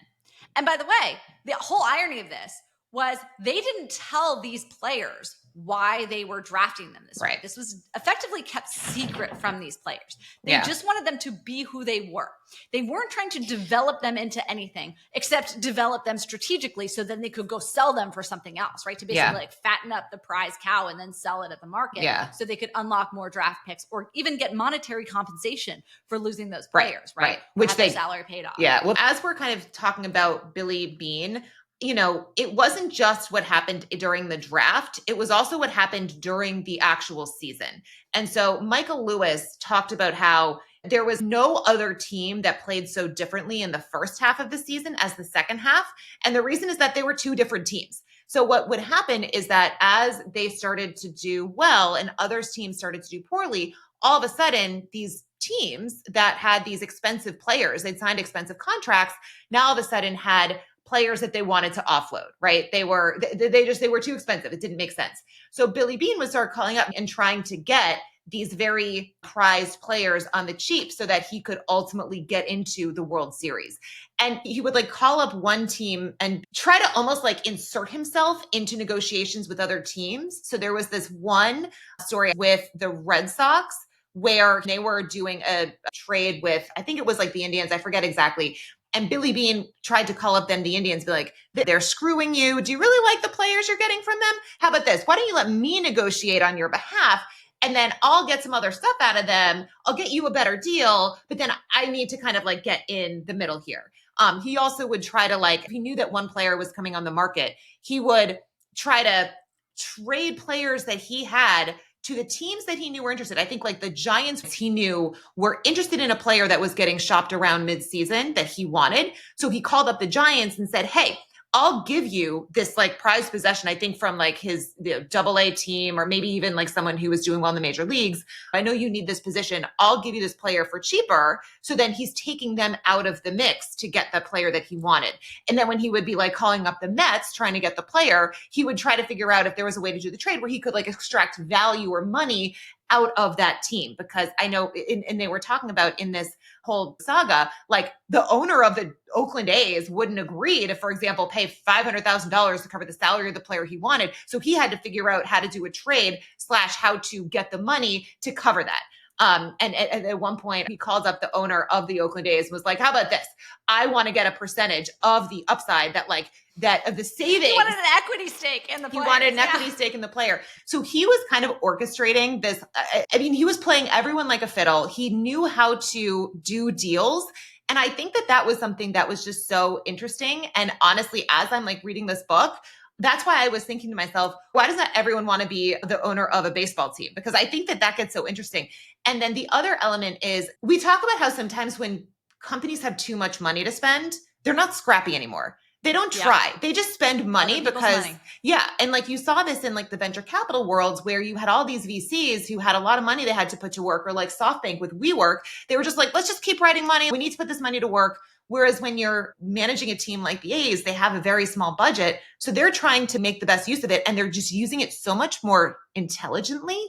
And by the way, the whole irony of this was they didn't tell these players why they were drafting them this way. This was effectively kept secret from these players. They just wanted them to be who they were. They weren't trying to develop them into anything except develop them strategically so then they could go sell them for something else, right? To basically like fatten up the prize cow and then sell it at the market so they could unlock more draft picks or even get monetary compensation for losing those players, right? Which their salary paid off. Yeah. Well, as we're kind of talking about Billy Beane, it wasn't just what happened during the draft. It was also what happened during the actual season. And so Michael Lewis talked about how there was no other team that played so differently in the first half of the season as the second half. And the reason is that they were two different teams. So what would happen is that as they started to do well and others teams started to do poorly, all of a sudden these teams that had these expensive players, they'd signed expensive contracts, now all of a sudden had players that they wanted to offload, right? They were too expensive. It didn't make sense. So Billy Beane would start calling up and trying to get these very prized players on the cheap so that he could ultimately get into the World Series. And he would like call up one team and try to almost like insert himself into negotiations with other teams. So there was this one story with the Red Sox where they were doing a trade with, I think it was like the Indians, I forget exactly. And Billy Beane tried to call up them, the Indians, be like, they're screwing you. Do you really like the players you're getting from them? How about this? Why don't you let me negotiate on your behalf? And then I'll get some other stuff out of them. I'll get you a better deal. But then I need to kind of like get in the middle here. He also would try to like, if he knew that one player was coming on the market, he would try to trade players that he had to the teams that he knew were interested. I think like the Giants, he knew were interested in a player that was getting shopped around midseason that he wanted. So he called up the Giants and said, hey, I'll give you this like prized possession, I think from like his double A team, or maybe even like someone who was doing well in the major leagues. I know you need this position. I'll give you this player for cheaper. So then he's taking them out of the mix to get the player that he wanted. And then when he would be like calling up the Mets trying to get the player, he would try to figure out if there was a way to do the trade where he could like extract value or money out of that team. Because I know, and they were talking about in this whole saga, like the owner of the Oakland A's wouldn't agree to, for example, pay $500,000 to cover the salary of the player he wanted. So he had to figure out how to do a trade / how to get the money to cover that. And at one point he called up the owner of the Oakland A's and was like, how about this? I want to get a percentage of the upside that of the savings. He wanted an equity stake in the player. He wanted an equity stake in the player. So he was kind of orchestrating this. I mean, he was playing everyone like a fiddle. He knew how to do deals. And I think that was something that was just so interesting. And honestly, as I'm like reading this book, that's why I was thinking to myself, why does not everyone want to be the owner of a baseball team? Because I think that gets so interesting. And then the other element is we talk about how sometimes when companies have too much money to spend, they're not scrappy anymore. They don't try. Yeah. They just spend money because, yeah. And like you saw this in like the venture capital worlds where you had all these VCs who had a lot of money they had to put to work, or like SoftBank with WeWork. They were just like, let's just keep writing money. We need to put this money to work. Whereas when you're managing a team like the A's, they have a very small budget. So they're trying to make the best use of it. And they're just using it so much more intelligently.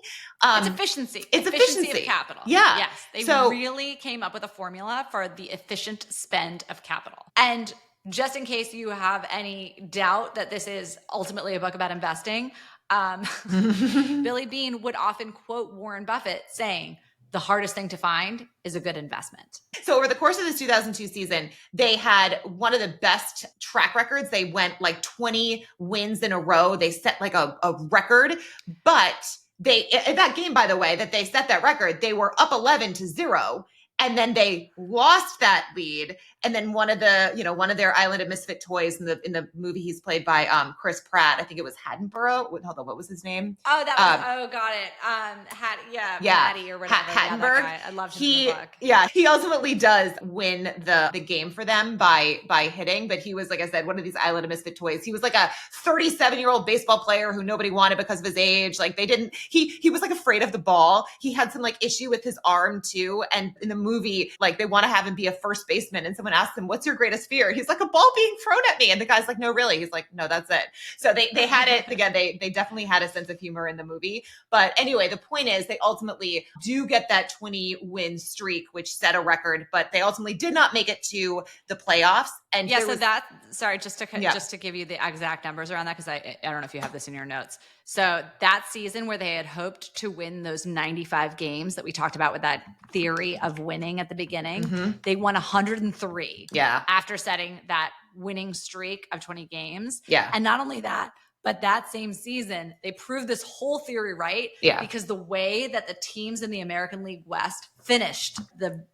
It's efficiency. It's efficiency of capital. Yeah. Yes. They really came up with a formula for the efficient spend of capital. And just in case you have any doubt that this is ultimately a book about investing, Billy Beane would often quote Warren Buffett saying, the hardest thing to find is a good investment. So over the course of this 2002 season, they had one of the best track records. They went like 20 wins in a row. They set like a record, but in that game, by the way, that they set that record, they were up 11-0. And then they lost that lead. And then one of their Island of Misfit toys in the movie he's played by Chris Pratt. I think it was Hattenborough. Hold on, what was his name? Oh, that was got it. Matty or whatever. Hattenberg. Yeah, I loved him in the book. Yeah, he ultimately does win the game for them by hitting. But he was, like I said, one of these Island of Misfit toys. He was like a 37-year-old baseball player who nobody wanted because of his age. Like he was like afraid of the ball. He had some like issue with his arm too. And in the movie, like they want to have him be a first baseman, and someone asks him, what's your greatest fear? He's like, a ball being thrown at me. And the guy's like, no, really? He's like, no, that's it. So they had it again. They definitely had a sense of humor in the movie. But anyway, the point is they ultimately do get that 20 win streak, which set a record, but they ultimately did not make it to the playoffs. And just to give you the exact numbers around that, because I don't know if you have this in your notes. So that season where they had hoped to win those 95 games that we talked about with that theory of winning at the beginning, they won 103 after setting that winning streak of 20 games. Yeah. And not only that, but that same season, they proved this whole theory right. Yeah. Because the way that the teams in the American League West finished the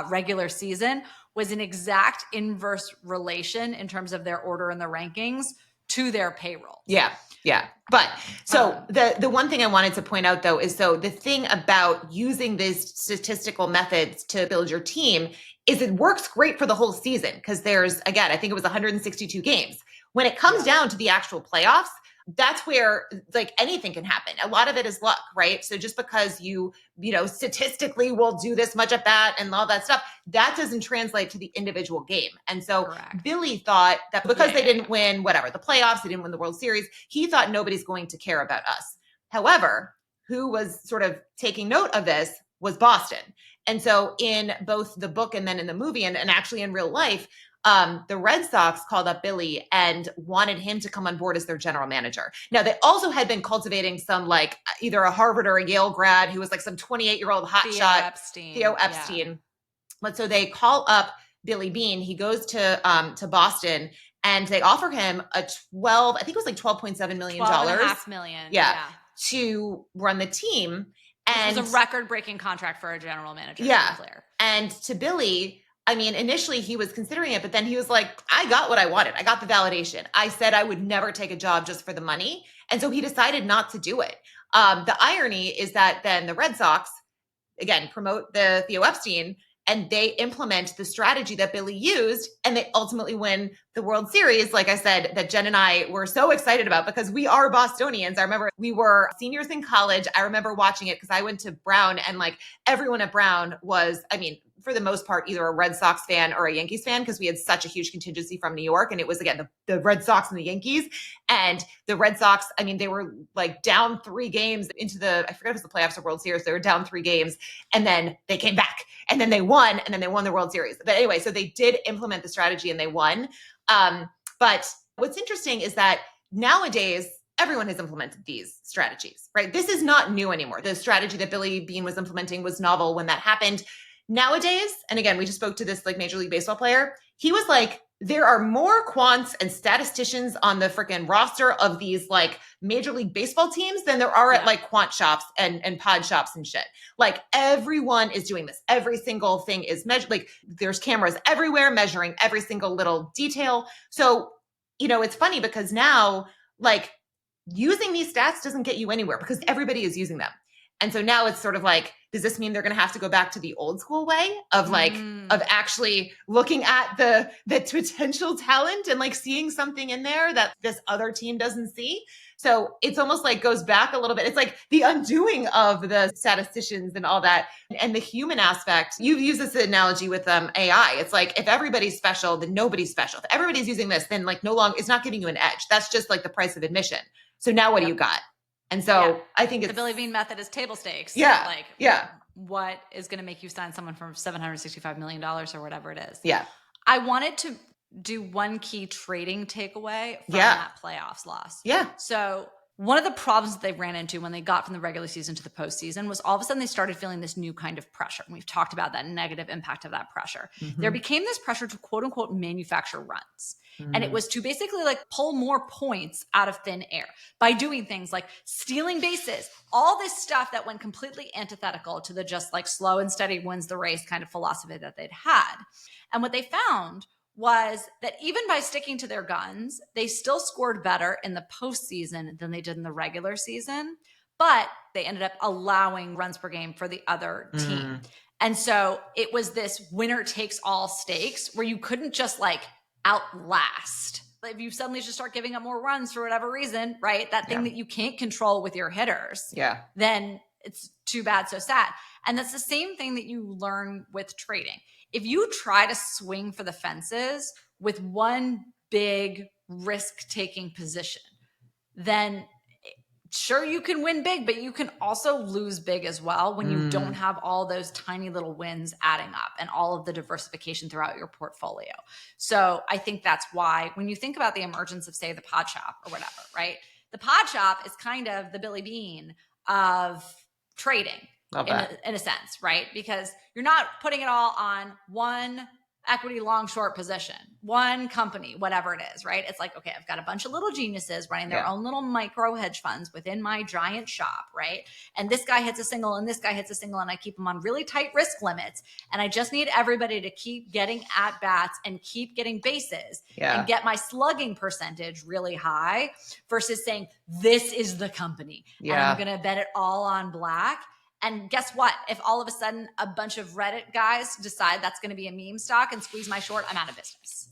regular season was an exact inverse relation in terms of their order in the rankings to their payroll. Yeah. Yeah. But so the one thing I wanted to point out though is, so the thing about using these statistical methods to build your team is it works great for the whole season. Cause there's, again, I think it was 162 games. When it comes down to the actual playoffs, that's where like anything can happen. A lot of it is luck, right? So just because you statistically will do this much at bat and all that stuff, that doesn't translate to the individual game. And so Billy thought that because they didn't win the playoffs, they didn't win the World Series, he thought nobody's going to care about us. However, who was sort of taking note of this was Boston. And so in both the book and then in the movie and actually in real life, the Red Sox called up Billy and wanted him to come on board as their general manager. Now, they also had been cultivating some like either a Harvard or a Yale grad who was like some 28-year-old hotshot, Theo Epstein. Yeah. But so they call up Billy Beane. He goes to Boston and they offer him I think it was like $12.7 million. $12.5 million. Yeah. To run the team. And it was a record-breaking contract for a general manager. Yeah. And to Billy, I mean, initially he was considering it, but then he was like, I got what I wanted. I got the validation. I said I would never take a job just for the money. And so he decided not to do it. The irony is that then the Red Sox, again, promote the Theo Epstein, and they implement the strategy that Billy used, and they ultimately win the World Series, like I said, that Jen and I were so excited about because we are Bostonians. I remember we were seniors in college. I remember watching it because I went to Brown, and like everyone at Brown was, I mean, for the most part, either a Red Sox fan or a Yankees fan, because we had such a huge contingency from New York. And it was, again, the Red Sox and the Yankees. And the Red Sox, I mean, they were like down 3 games into I forget if it was the playoffs or World Series. They were down 3 games, and then they came back, and then they won, and then they won the World Series. But anyway, so they did implement the strategy and they won. But what's interesting is that nowadays, everyone has implemented these strategies, right? This is not new anymore. The strategy that Billy Beane was implementing was novel when that happened. Nowadays, and again, we just spoke to this like Major League Baseball player. He was like, there are more quants and statisticians on the freaking roster of these like Major League Baseball teams than there are at like quant shops and pod shops and shit. Like everyone is doing this. Every single thing is measured. Like there's cameras everywhere measuring every single little detail. So, you know, it's funny because now like using these stats doesn't get you anywhere because everybody is using them. And so now it's sort of like, does this mean they're going to have to go back to the old school way of like, of actually looking at the potential talent and like seeing something in there that this other team doesn't see? So it's almost like goes back a little bit. It's like the undoing of the statisticians and all that. And the human aspect, you've used this analogy with AI. It's like, if everybody's special, then nobody's special. If everybody's using this, then like no longer, it's not giving you an edge. That's just like the price of admission. So now what do you got? And so I think it's the Billy Beane method is table stakes. Yeah. Like, what is going to make you sign someone for $765 million or whatever it is? Yeah. I wanted to do one key trading takeaway from that playoffs loss. Yeah. So one of the problems that they ran into when they got from the regular season to the postseason was all of a sudden they started feeling this new kind of pressure. And we've talked about that negative impact of that pressure. There became this pressure to quote unquote manufacture runs. And it was to basically like pull more points out of thin air by doing things like stealing bases, all this stuff that went completely antithetical to the just like slow and steady wins the race kind of philosophy that they'd had. And what they found was that even by sticking to their guns, they still scored better in the postseason than they did in the regular season, but they ended up allowing runs per game for the other team. And so it was this winner takes all stakes where you couldn't just like outlast. If you suddenly just start giving up more runs for whatever reason, right? That thing that you can't control with your hitters, then it's too bad, so sad. And that's the same thing that you learn with trading. If you try to swing for the fences with one big risk-taking position, then sure, you can win big, but you can also lose big as well when you don't have all those tiny little wins adding up and all of the diversification throughout your portfolio. So I think that's why when you think about the emergence of, say, the pod shop or whatever, right? The pod shop is kind of the Billy Beane of trading in a sense, right? Because you're not putting it all on one equity long short position, one company, whatever it is, right? It's like, okay, I've got a bunch of little geniuses running their own little micro hedge funds within my giant shop, right? And this guy hits a single and this guy hits a single and I keep them on really tight risk limits. And I just need everybody to keep getting at bats and keep getting bases and get my slugging percentage really high versus saying, this is the company and I'm going to bet it all on black. And guess what? If all of a sudden a bunch of Reddit guys decide that's going to be a meme stock and squeeze my short, I'm out of business.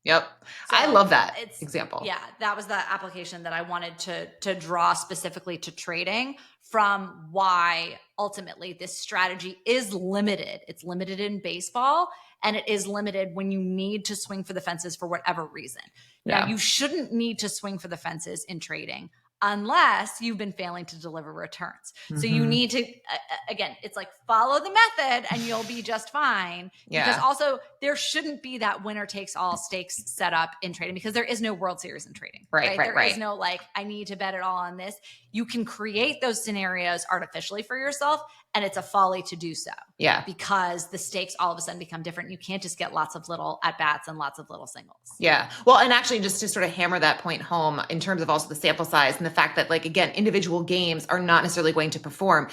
Yep. So I love that example. Yeah, that was the application that I wanted to draw specifically to trading from why ultimately this strategy is limited. It's limited in baseball and it is limited when you need to swing for the fences for whatever reason. Now, you shouldn't need to swing for the fences in trading unless you've been failing to deliver returns. So you need to, again, it's like follow the method and you'll be just fine. Because also there shouldn't be that winner takes all stakes set up in trading because there is no World Series in trading. There is no like, I need to bet it all on this. You can create those scenarios artificially for yourself and it's a folly to do so. Because the stakes all of a sudden become different. You can't just get lots of little at-bats and lots of little singles. Well, and actually just to sort of hammer that point home in terms of also the sample size and the fact that, like, again, individual games are not necessarily going to perform.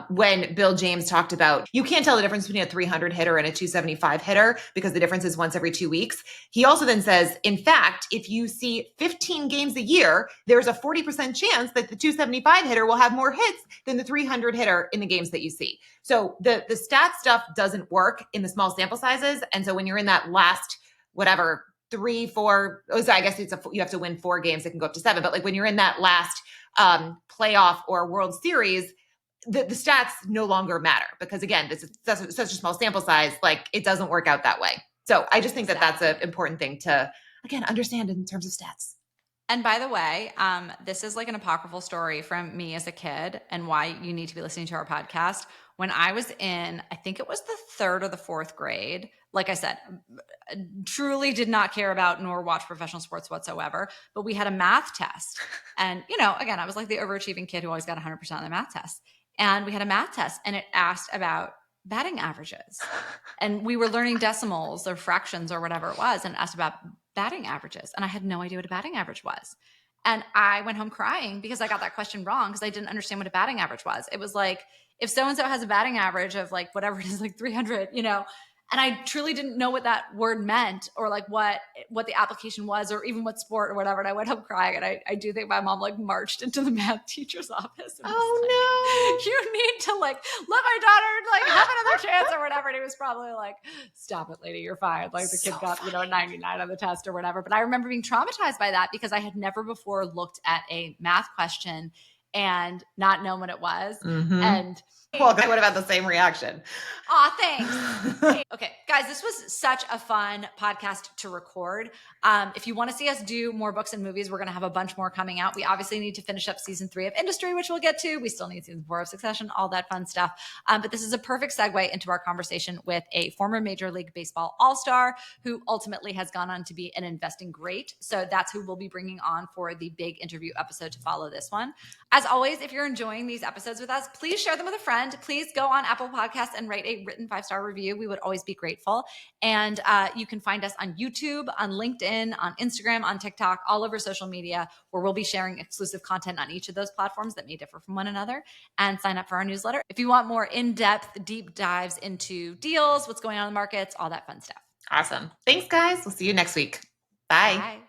When Bill James talked about, you can't tell the difference between a 300 hitter and a 275 hitter because the difference is once every 2 weeks. He also then says, in fact, if you see 15 games a year, there's a 40% chance that the 275 hitter will have more hits than the 300 hitter in the games that you see. So the stat stuff doesn't work in the small sample sizes. And so when you're in that last, whatever, 3, 4, so I guess you have to win 4 games. It can go up to 7. But like when you're in that last playoff or World Series, the stats no longer matter because, again, this is such a small sample size. Like, it doesn't work out that way. So I just think that that's an important thing to, again, understand in terms of stats. And by the way, this is like an apocryphal story from me as a kid and why you need to be listening to our podcast. When I was in, I think it was the 3rd or the 4th grade, like I said, truly did not care about nor watch professional sports whatsoever, but we had a math test. And, again, I was like the overachieving kid who always got 100% on the math test. And we had a math test and it asked about batting averages. And we were learning decimals or fractions or whatever it was, and asked about batting averages. And I had no idea what a batting average was. And I went home crying because I got that question wrong because I didn't understand what a batting average was. It was like, if so-and-so has a batting average of like whatever it is, like 300, and I truly didn't know what that word meant or like what the application was or even what sport or whatever. And I went home crying. And I do think my mom like marched into the math teacher's office. And oh, no, you need to like let my daughter like have another chance or whatever. And he was probably like, stop it, lady, you're fine. Like the kid got, a 99 on the test or whatever. But I remember being traumatized by that because I had never before looked at a math question and not known what it was. Mm-hmm. And well, I would have had the same reaction. Aw, thanks. Okay, guys, this was such a fun podcast to record. If you want to see us do more books and movies, we're going to have a bunch more coming out. We obviously need to finish up season 3 of Industry, which we'll get to. We still need season 4 of Succession, all that fun stuff. But this is a perfect segue into our conversation with a former Major League Baseball all-star who ultimately has gone on to be an investing great. So that's who we'll be bringing on for the big interview episode to follow this one. As always, if you're enjoying these episodes with us, please share them with a friend. Please go on Apple Podcasts and write a written 5-star review. We would always be grateful. And you can find us on YouTube, on LinkedIn, on Instagram, on TikTok, all over social media, where we'll be sharing exclusive content on each of those platforms that may differ from one another. And sign up for our newsletter if you want more in-depth, deep dives into deals, what's going on in the markets, all that fun stuff. Awesome. Thanks, guys. We'll see you next week. Bye. Bye.